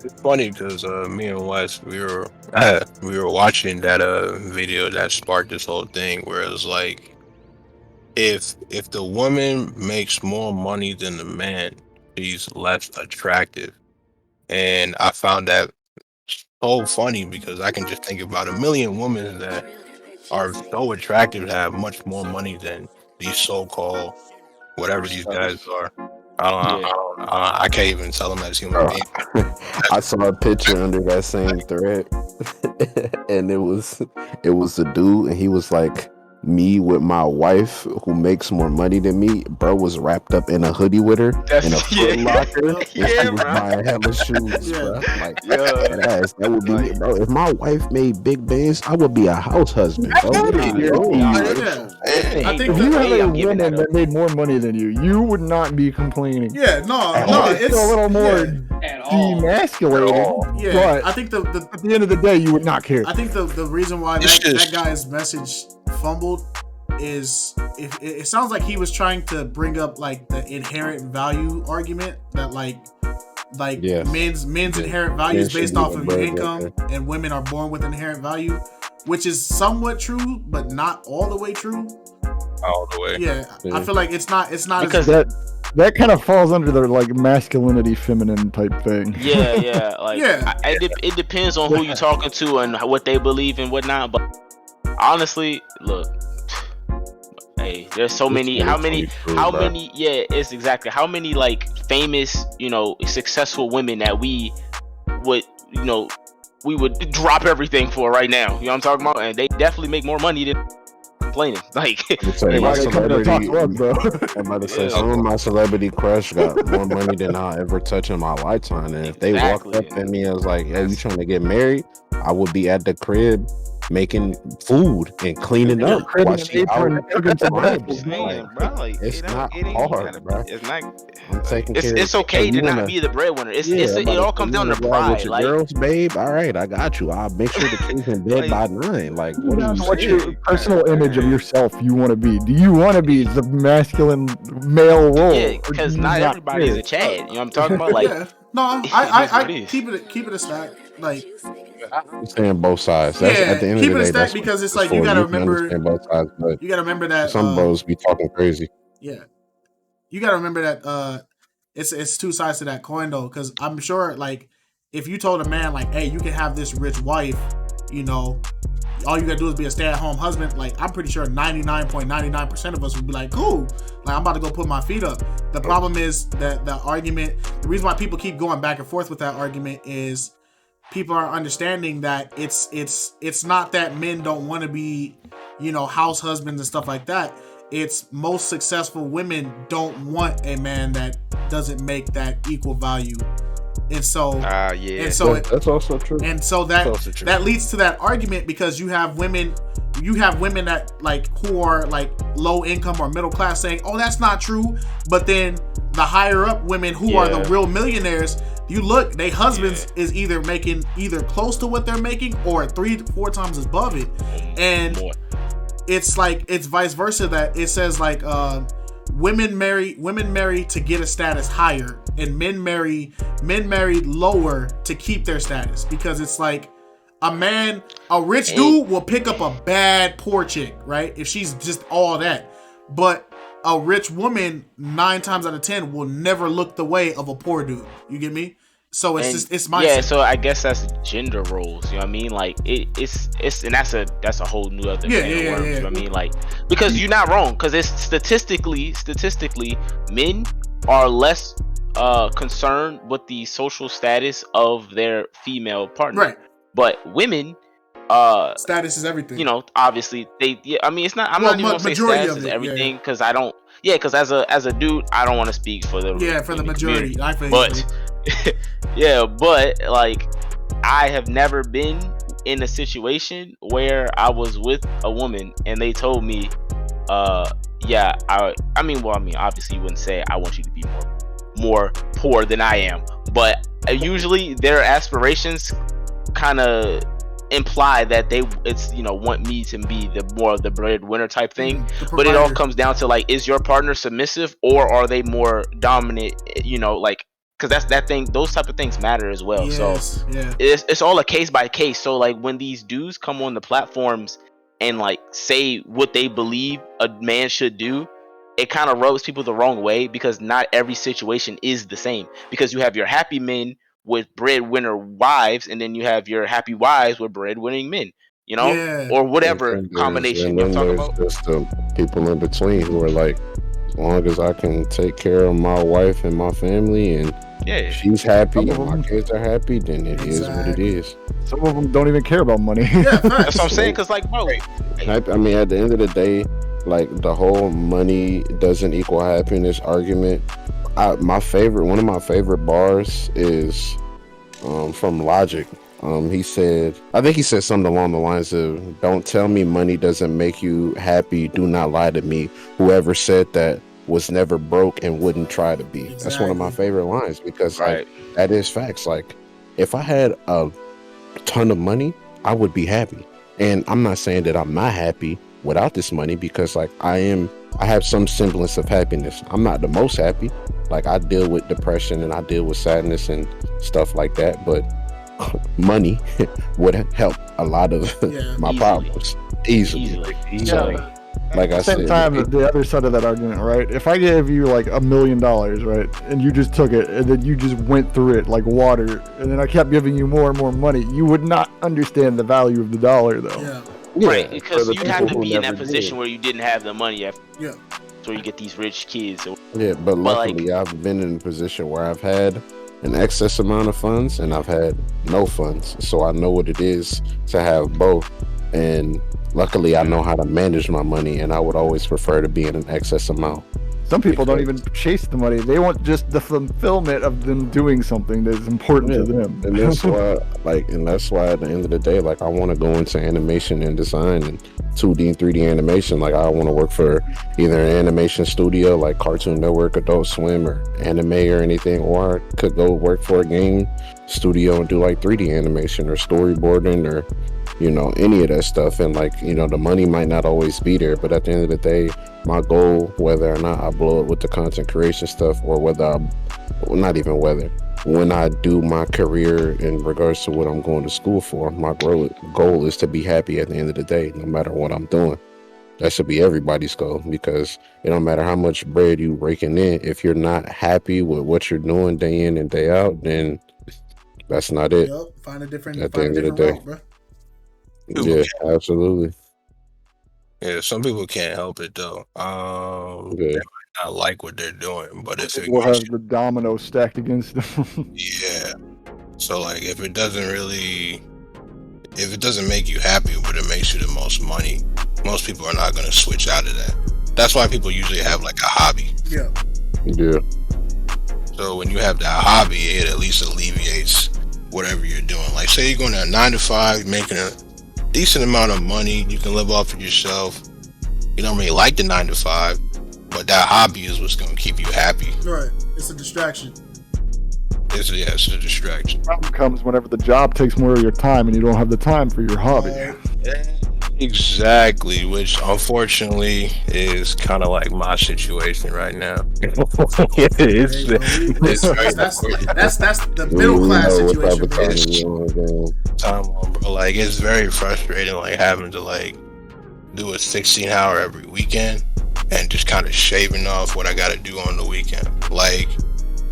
Speaker 6: It's funny because me and Wes, we were watching that video that sparked this whole thing, where it was like, if the woman makes more money than the man, she's less attractive. And I found that so funny because I can just think about a million women that are so attractive to have much more money than these so-called whatever these guys are. I can't even tell them as human beings.
Speaker 1: I saw a picture under that same thread, and it was a dude, and he was like, me with my wife who makes more money than me. Bro was wrapped up in a hoodie with her in a Foot Locker, and she was buying hella shoes, bro. Like, that would be me, bro. If my wife made big bands, I would be a house husband, bro.
Speaker 4: I think if you had a woman that made more money than you, you would not be complaining.
Speaker 3: It's
Speaker 4: a little more demasculating.
Speaker 3: Yeah, but I think
Speaker 4: at the end of the day, you would not care.
Speaker 3: I think the reason why that guy's message fumbled is it sounds like he was trying to bring up like the inherent value argument that men's inherent value is based off of your income, and women are born with inherent value, which is somewhat true, but not all the way true.
Speaker 6: All the way.
Speaker 3: Yeah. I feel like it's not
Speaker 4: because that kind of falls under the like masculinity, feminine type thing.
Speaker 2: Yeah. Like, it depends on who you're talking to and what they believe and whatnot. But honestly, look, hey, there's so many. How many? Yeah, it's exactly how many like famous, successful women that we would drop everything for right now. You know what I'm talking about? And they definitely make more money than complaining. Like,
Speaker 1: some of my celebrity crush got more money than I'll ever touch in my lifetime. And if they walked up at me and was like, "Hey, you trying to get married?" I would be at the crib making food and cleaning up.
Speaker 2: It's not hard, bro. It's okay to not be the breadwinner. It all comes down to pride.
Speaker 1: Like, girls, babe, all right, I got you. I'll make sure the kids in bed by 9. Like,
Speaker 4: what's your personal image of yourself you want to be? Do you want to be the masculine male role?
Speaker 2: Yeah, because not everybody is a Chad. You know what I'm talking about? Like,
Speaker 3: I keep it a stack. like.
Speaker 1: I understand both sides. That's at the end of
Speaker 3: keep
Speaker 1: the
Speaker 3: it a
Speaker 1: day.
Speaker 3: stack
Speaker 1: That's
Speaker 3: because it's
Speaker 1: what
Speaker 3: like you
Speaker 1: for.
Speaker 3: gotta
Speaker 1: You can
Speaker 3: remember.
Speaker 1: understand both sides, but
Speaker 3: You gotta remember that
Speaker 1: some bros be talking crazy.
Speaker 3: Yeah, you gotta remember that it's two sides to that coin though. Because I'm sure like if you told a man like, hey, you can have this rich wife, you know, all you gotta do is be a stay-at-home husband. Like I'm pretty sure 99.99% of us would be like, cool. Like I'm about to go put my feet up. The problem is that the argument. The reason why people keep going back and forth with that argument is people are understanding that it's not that men don't want to be, you know, house husbands and stuff like that. It's most successful women don't want a man that doesn't make that equal value. And so
Speaker 2: that's
Speaker 1: also true.
Speaker 3: And so that leads to that argument because you have women that like who are like low income or middle class saying, oh, that's not true. But then the higher up women who are the real millionaires, you look, they husbands is either making either close to what they're making or 3 to 4 times above it. And it's like it's vice versa, that it says like women marry to get a status higher and men marry lower to keep their status, because it's like a rich dude will pick up a bad poor chick, right? If she's just all that. But a rich woman 9 times out of 10 will never look the way of a poor dude. You get me? So it's mindset.
Speaker 2: Yeah, so I guess that's gender roles. You know what I mean? Like it's and that's a whole new other can of worms. You know what I mean? Like, because you're not wrong, because it's statistically men are less concerned with the social status of their female partner.
Speaker 3: Right.
Speaker 2: But women,
Speaker 3: status is everything.
Speaker 2: You know, obviously I mean, it's not. I'm not even gonna say status is everything, because I don't. Yeah, because as a dude, I don't want to speak for the
Speaker 3: majority. I feel
Speaker 2: but but like I have never been in a situation where I was with a woman and they told me, I mean, obviously you wouldn't say I want you to be more poor than I am, but usually their aspirations kind of imply that want me to be the more of the breadwinner type thing. But it all comes down to like, is your partner submissive or are they more dominant? You know, like, because that's that thing. Those type of things matter as well.
Speaker 3: Yes,
Speaker 2: it's all a case by case. So like when these dudes come on the platforms and like say what they believe a man should do, it kind of rubs people the wrong way, because not every situation is the same. Because you have your happy men with breadwinner wives, and then you have your happy wives with breadwinning men, you know, or whatever combination you're talking about.
Speaker 1: Just the people in between who are like, as long as I can take care of my wife and my family, and she's happy and my kids are happy, then it is what it is.
Speaker 4: Some of them don't even care about money.
Speaker 2: That's what I'm saying. Because like, bro,
Speaker 1: I mean, at the end of the day, like the whole money doesn't equal happiness argument. One of my favorite bars is from Logic. I think he said something along the lines of, "Don't tell me money doesn't make you happy. Do not lie to me. Whoever said that was never broke and wouldn't try to be." Exactly. That's one of my favorite lines, because like that is facts. Like if I had a ton of money, I would be happy. And I'm not saying that I'm not happy without this money, because like I have some semblance of happiness. I'm not the most happy. Like I deal with depression and I deal with sadness and stuff like that, but money would help a lot of my problems easily. Like I said,
Speaker 4: the other side of that argument, right? If I gave you like $1 million, right, and you just took it and then you just went through it like water, and then I kept giving you more and more money, you would not understand the value of the dollar, though.
Speaker 2: Right, because you have to be in that position where you didn't have the money after. So you get these rich kids.
Speaker 1: But luckily I've been in a position where I've had an excess amount of funds and I've had no funds, so I know what it is to have both. And luckily I know how to manage my money, and I would always prefer to be in an excess amount.
Speaker 4: Some people don't even chase the money. They want just the fulfillment of them doing something that's important to them.
Speaker 1: And that's why at the end of the day, like I want to go into animation and design and 2D and 3D animation. Like I want to work for either an animation studio like Cartoon Network, Adult Swim, or anime or anything, or I could go work for a game studio and do like 3D animation or storyboarding or, you know, any of that stuff. And like, you know, the money might not always be there, but at the end of the day, my goal, whether or not I blow it with the content creation stuff, or when I do my career in regards to what I'm going to school for, my goal is to be happy at the end of the day, no matter what I'm doing. That should be everybody's goal, because it don't matter how much bread you raking in. If you're not happy with what you're doing day in and day out, then that's not it.
Speaker 3: Yep. Find a different route, bro.
Speaker 1: Yeah, absolutely.
Speaker 6: Yeah, some people can't help it though. They might not like what they're doing, but if it
Speaker 4: We'll have the domino stacked against them.
Speaker 6: yeah. So like, if it doesn't make you happy, but it makes you the most money, most people are not gonna switch out of that. That's why people usually have like a hobby.
Speaker 3: Yeah.
Speaker 1: Yeah.
Speaker 6: So when you have that hobby, it at least alleviates whatever you're doing. Like, say you're going to a 9 to 5, making a decent amount of money, you can live off of yourself. You don't really like the 9 to 5, but that hobby is what's going to keep you happy.
Speaker 3: Right. It's a distraction.
Speaker 6: It's a distraction.
Speaker 4: The problem comes whenever the job takes more of your time and you don't have the time for your hobby.
Speaker 6: Exactly, which unfortunately is kind of like my situation right now. It's
Speaker 3: that's the middle class situation.
Speaker 6: Time on, bro. Like, it's very frustrating, like having to like do a 16-hour every weekend and just kind of shaving off what I got to do on the weekend. Like,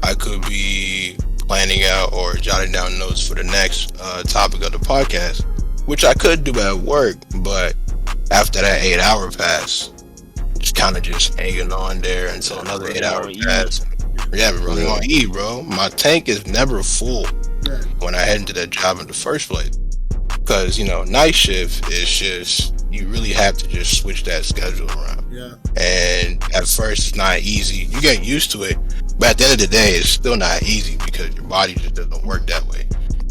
Speaker 6: I could be planning out or jotting down notes for the next topic of the podcast, which I could do at work, but after that 8-hour pass, just kind of just hanging on there until another 8-hour pass. Yeah, but really want to eat, bro. My tank is never full when I head into that job in the first place. Because, you know, night shift is just, you really have to just switch that schedule around.
Speaker 3: Yeah.
Speaker 6: And at first, it's not easy. You get used to it, but at the end of the day, it's still not easy because your body just doesn't work that way.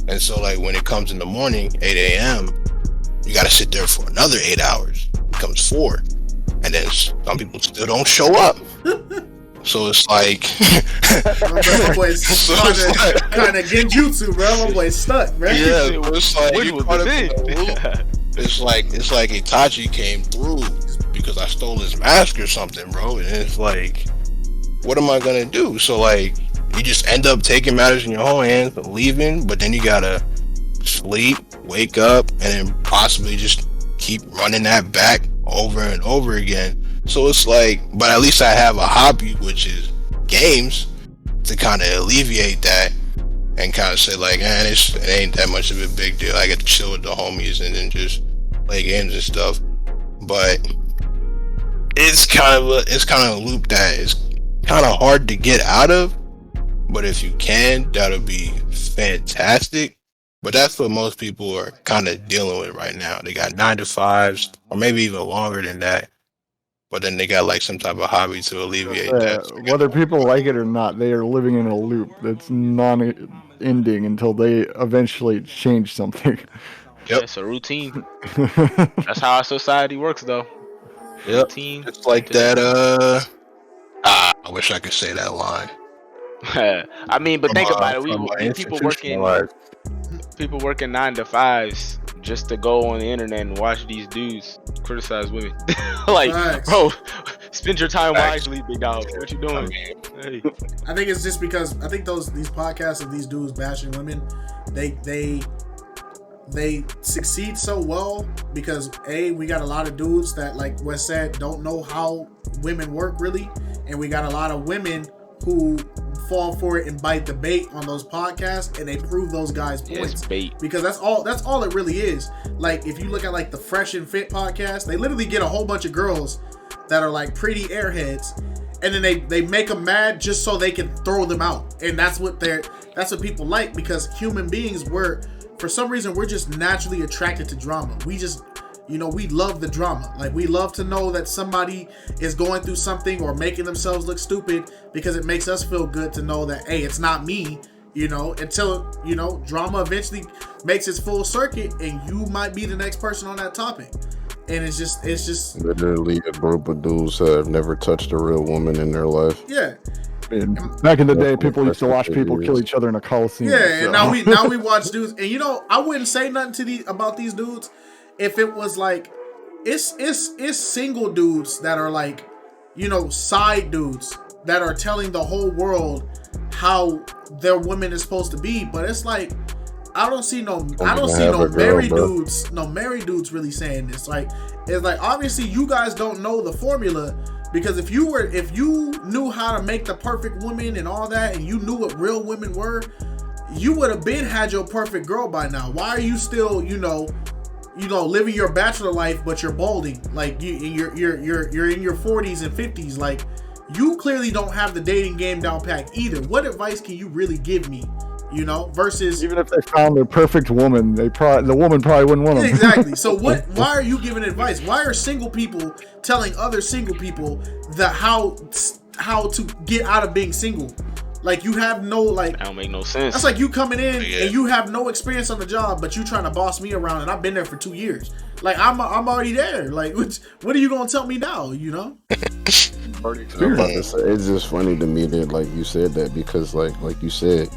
Speaker 6: And so, like, when it comes in the morning, 8 a.m., you got to sit there for another 8 hours. It comes 4. And then some people still don't show up. So it's like...
Speaker 3: my boy's kind of genjutsu, bro. My boy's stuck, man.
Speaker 6: Yeah, it's like... It's like Itachi came through because I stole his mask or something, bro. And it's like, what am I going to do? So, like, you just end up taking matters in your own hands and leaving, but then you gotta sleep, wake up, and then possibly just keep running that back over and over again. So it's like, but at least I have a hobby, which is games, to kind of alleviate that and kind of say like, man, it ain't that much of a big deal. I get to chill with the homies and then just play games and stuff. But it's kind of a loop that is kind of hard to get out of. But if you can, that'll be fantastic. But that's what most people are kind of dealing with right now. They got 9 to 5s, or maybe even longer than that. But then they got like some type of hobby to alleviate that.
Speaker 4: Whether people like it or not, they are living in a loop that's non-ending until they eventually change something.
Speaker 6: Yep.
Speaker 2: Yeah, it's a routine. That's how our society works, though.
Speaker 6: Yep.
Speaker 2: Routine.
Speaker 6: It's like that. I wish I could say that line.
Speaker 2: I mean, but think about it. We people working 9 to 5s just to go on the internet and watch these dudes criticize women. Like,
Speaker 3: Facts.
Speaker 2: bro, spend your time wisely, big dog. What you doing? Hey.
Speaker 3: I think it's just because I think these podcasts of these dudes bashing women, they succeed so well because we got a lot of dudes that, like Wes said, don't know how women work really, and we got a lot of women who fall for it and bite the bait on those podcasts, and they prove those guys' points.
Speaker 2: Bait.
Speaker 3: Because that's all it really is. Like, if you look at like the Fresh and Fit podcast, they literally get a whole bunch of girls that are like pretty airheads, and then they make them mad just so they can throw them out. And that's what people like, because human beings, for some reason we're just naturally attracted to drama. We just, we love the drama. Like, we love to know that somebody is going through something or making themselves look stupid, because it makes us feel good to know that, hey, it's not me, until, drama eventually makes its full circuit and you might be the next person on that topic. And it's just
Speaker 1: literally a group of dudes that have never touched a real woman in their life.
Speaker 3: Yeah.
Speaker 4: And back in the day, people used to watch people kill each other in a coliseum.
Speaker 3: Yeah, and now we watch dudes, and I wouldn't say nothing about these dudes if it was like, it's single dudes that are like, side dudes that are telling the whole world how their woman is supposed to be. But it's like I don't see no married dudes really saying this. Like it's like obviously you guys don't know the formula, because if you knew how to make the perfect woman and all that, and you knew what real women were, you would have been had your perfect girl by now. Why are you still living your bachelor life, but you're balding? Like you're in your 40s and 50s. Like you clearly don't have the dating game down pat either. What advice can you really give me? Versus
Speaker 4: even if they found their perfect woman, the woman probably wouldn't want them.
Speaker 3: Exactly. So why are you giving advice? Why are single people telling other single people that how to get out of being single? Like you have no like.
Speaker 2: That don't make no sense.
Speaker 3: That's like you coming in and you have no experience on the job, but you trying to boss me around, and I've been there for 2 years. Like I'm already there. Like what are you gonna tell me now?
Speaker 1: It's just funny to me that like you said that, because like you said,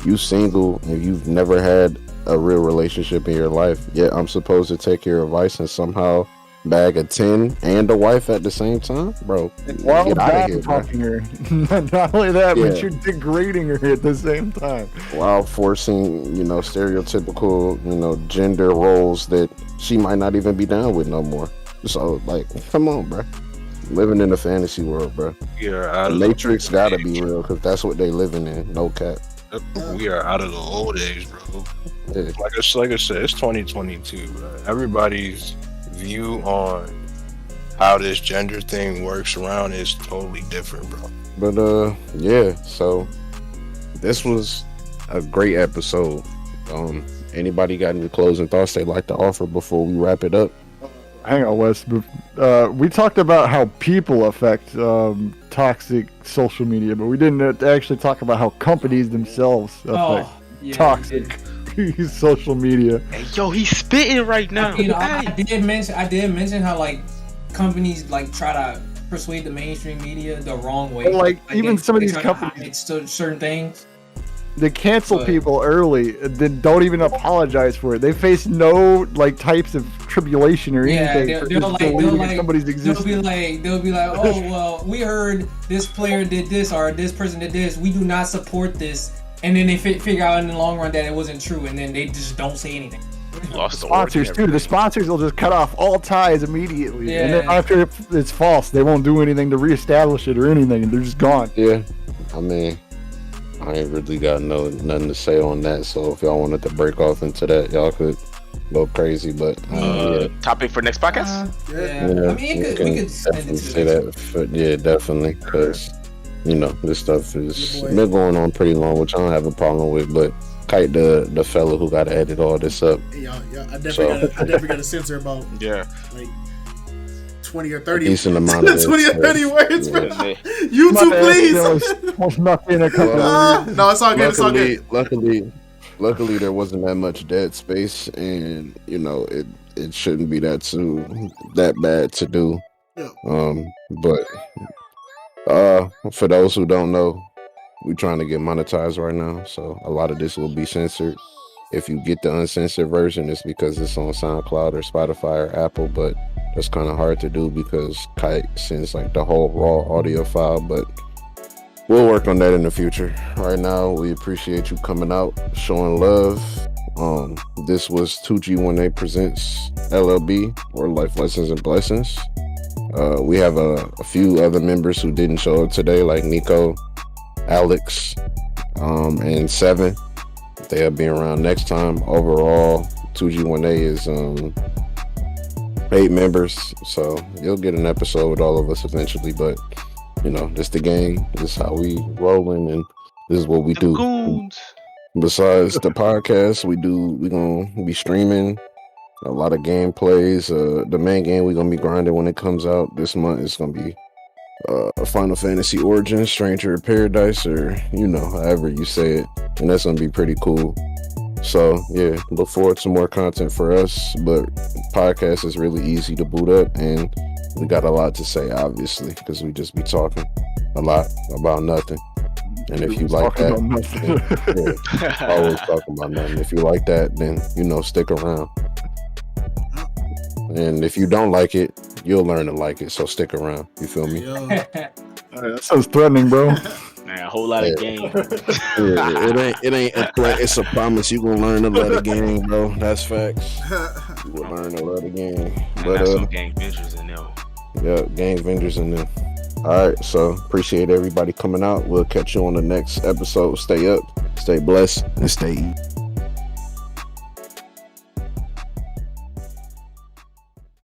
Speaker 1: you single and you've never had a real relationship in your life, yet I'm supposed to take your advice and somehow bag a 10 and a wife at the same time, bro.
Speaker 4: While
Speaker 1: get out of here,
Speaker 4: talking her. Not only that, but you're degrading her at the same time.
Speaker 1: While forcing, stereotypical, gender roles that she might not even be down with no more. So, like, come on, bro. Living in a fantasy world, bro. The Matrix gotta be real, because that's what they living in. No cap.
Speaker 6: We are out of the old age, bro. Yeah. Like I said, it's 2022, bro. Everybody's view on how this gender thing works around is totally different, bro.
Speaker 1: But so this was a great episode. Anybody got any closing thoughts they'd like to offer before we wrap it up?
Speaker 4: Hang on, Wes. We talked about how people affect toxic social media, but we didn't actually talk about how companies themselves affect toxic social media.
Speaker 2: Hey, yo, he's spitting right now.
Speaker 7: I did mention how like companies like try to persuade the mainstream media the wrong way.
Speaker 4: Like even some of these companies,
Speaker 7: certain things.
Speaker 4: They cancel people early, then don't even apologize for it. They face no like types of tribulation or anything for just believing in somebody's existence.
Speaker 7: They'll be like, oh well, we heard this player did this or this person did this. We do not support this, and then they figure out in the long run that it wasn't true, and then they just don't say anything.
Speaker 2: Lost the
Speaker 4: sponsors too. The sponsors will just cut off all ties immediately, and then after it's false, they won't do anything to reestablish it or anything, and they're just gone.
Speaker 1: Yeah, I mean, I ain't really got nothing to say on that. So if y'all wanted to break off into that, y'all could go crazy. But
Speaker 2: topic for next podcast.
Speaker 7: I mean, we could
Speaker 1: definitely say that. Definitely, because this stuff has been going on pretty long, which I don't have a problem with. But Kite, the fella who got to edit all this up.
Speaker 3: Yeah, I definitely got to censor about like 20 or 30
Speaker 1: decent amount of
Speaker 3: 20 or 30 words. YouTube, please.
Speaker 4: Was nothing a couple
Speaker 3: no, it's all good. It's all good.
Speaker 1: Luckily, there wasn't that much dead space, and it shouldn't be that bad to do.
Speaker 3: Yeah.
Speaker 1: But for those who don't know, we're trying to get monetized right now, so a lot of this will be censored. If you get the uncensored version, it's because it's on SoundCloud or Spotify or Apple, but that's kind of hard to do because Kite sends like the whole raw audio file, but we'll work on that in the future. Right now, we appreciate you coming out, showing love. This was 2G18 Presents LLB, or Life Lessons and Blessings. We have a few other members who didn't show up today, like Nico, Alex, and Seven. They'll be around next time. Overall, 2G18 is 8 members, so you'll get an episode with all of us eventually. But this the game. This is how we rolling, and this is what we do.
Speaker 2: Goons.
Speaker 1: Besides the podcast, we gonna be streaming a lot of gameplays. The main game we're gonna be grinding when it comes out this month is gonna be Final Fantasy Origins, Stranger of Paradise, or however you say it, and that's gonna be pretty cool. So yeah, look forward to more content for us. But podcast is really easy to boot up, and we got a lot to say, obviously, because we just be talking a lot about nothing. And if you like that, always talking about nothing. If you like that, then stick around. And if you don't like it, you'll learn to like it. So stick around. You feel me?
Speaker 4: That sounds threatening, bro.
Speaker 2: Man, a whole lot of game.
Speaker 1: It ain't a threat. It's a promise. You gonna learn to love the game, bro. That's facts. You will learn to love the game.
Speaker 2: And
Speaker 1: But
Speaker 2: that's some gang ventures in there.
Speaker 1: yeah, game vendors in there. All right, so appreciate everybody coming out. We'll catch you on the next episode. Stay up, stay blessed, and stay eat.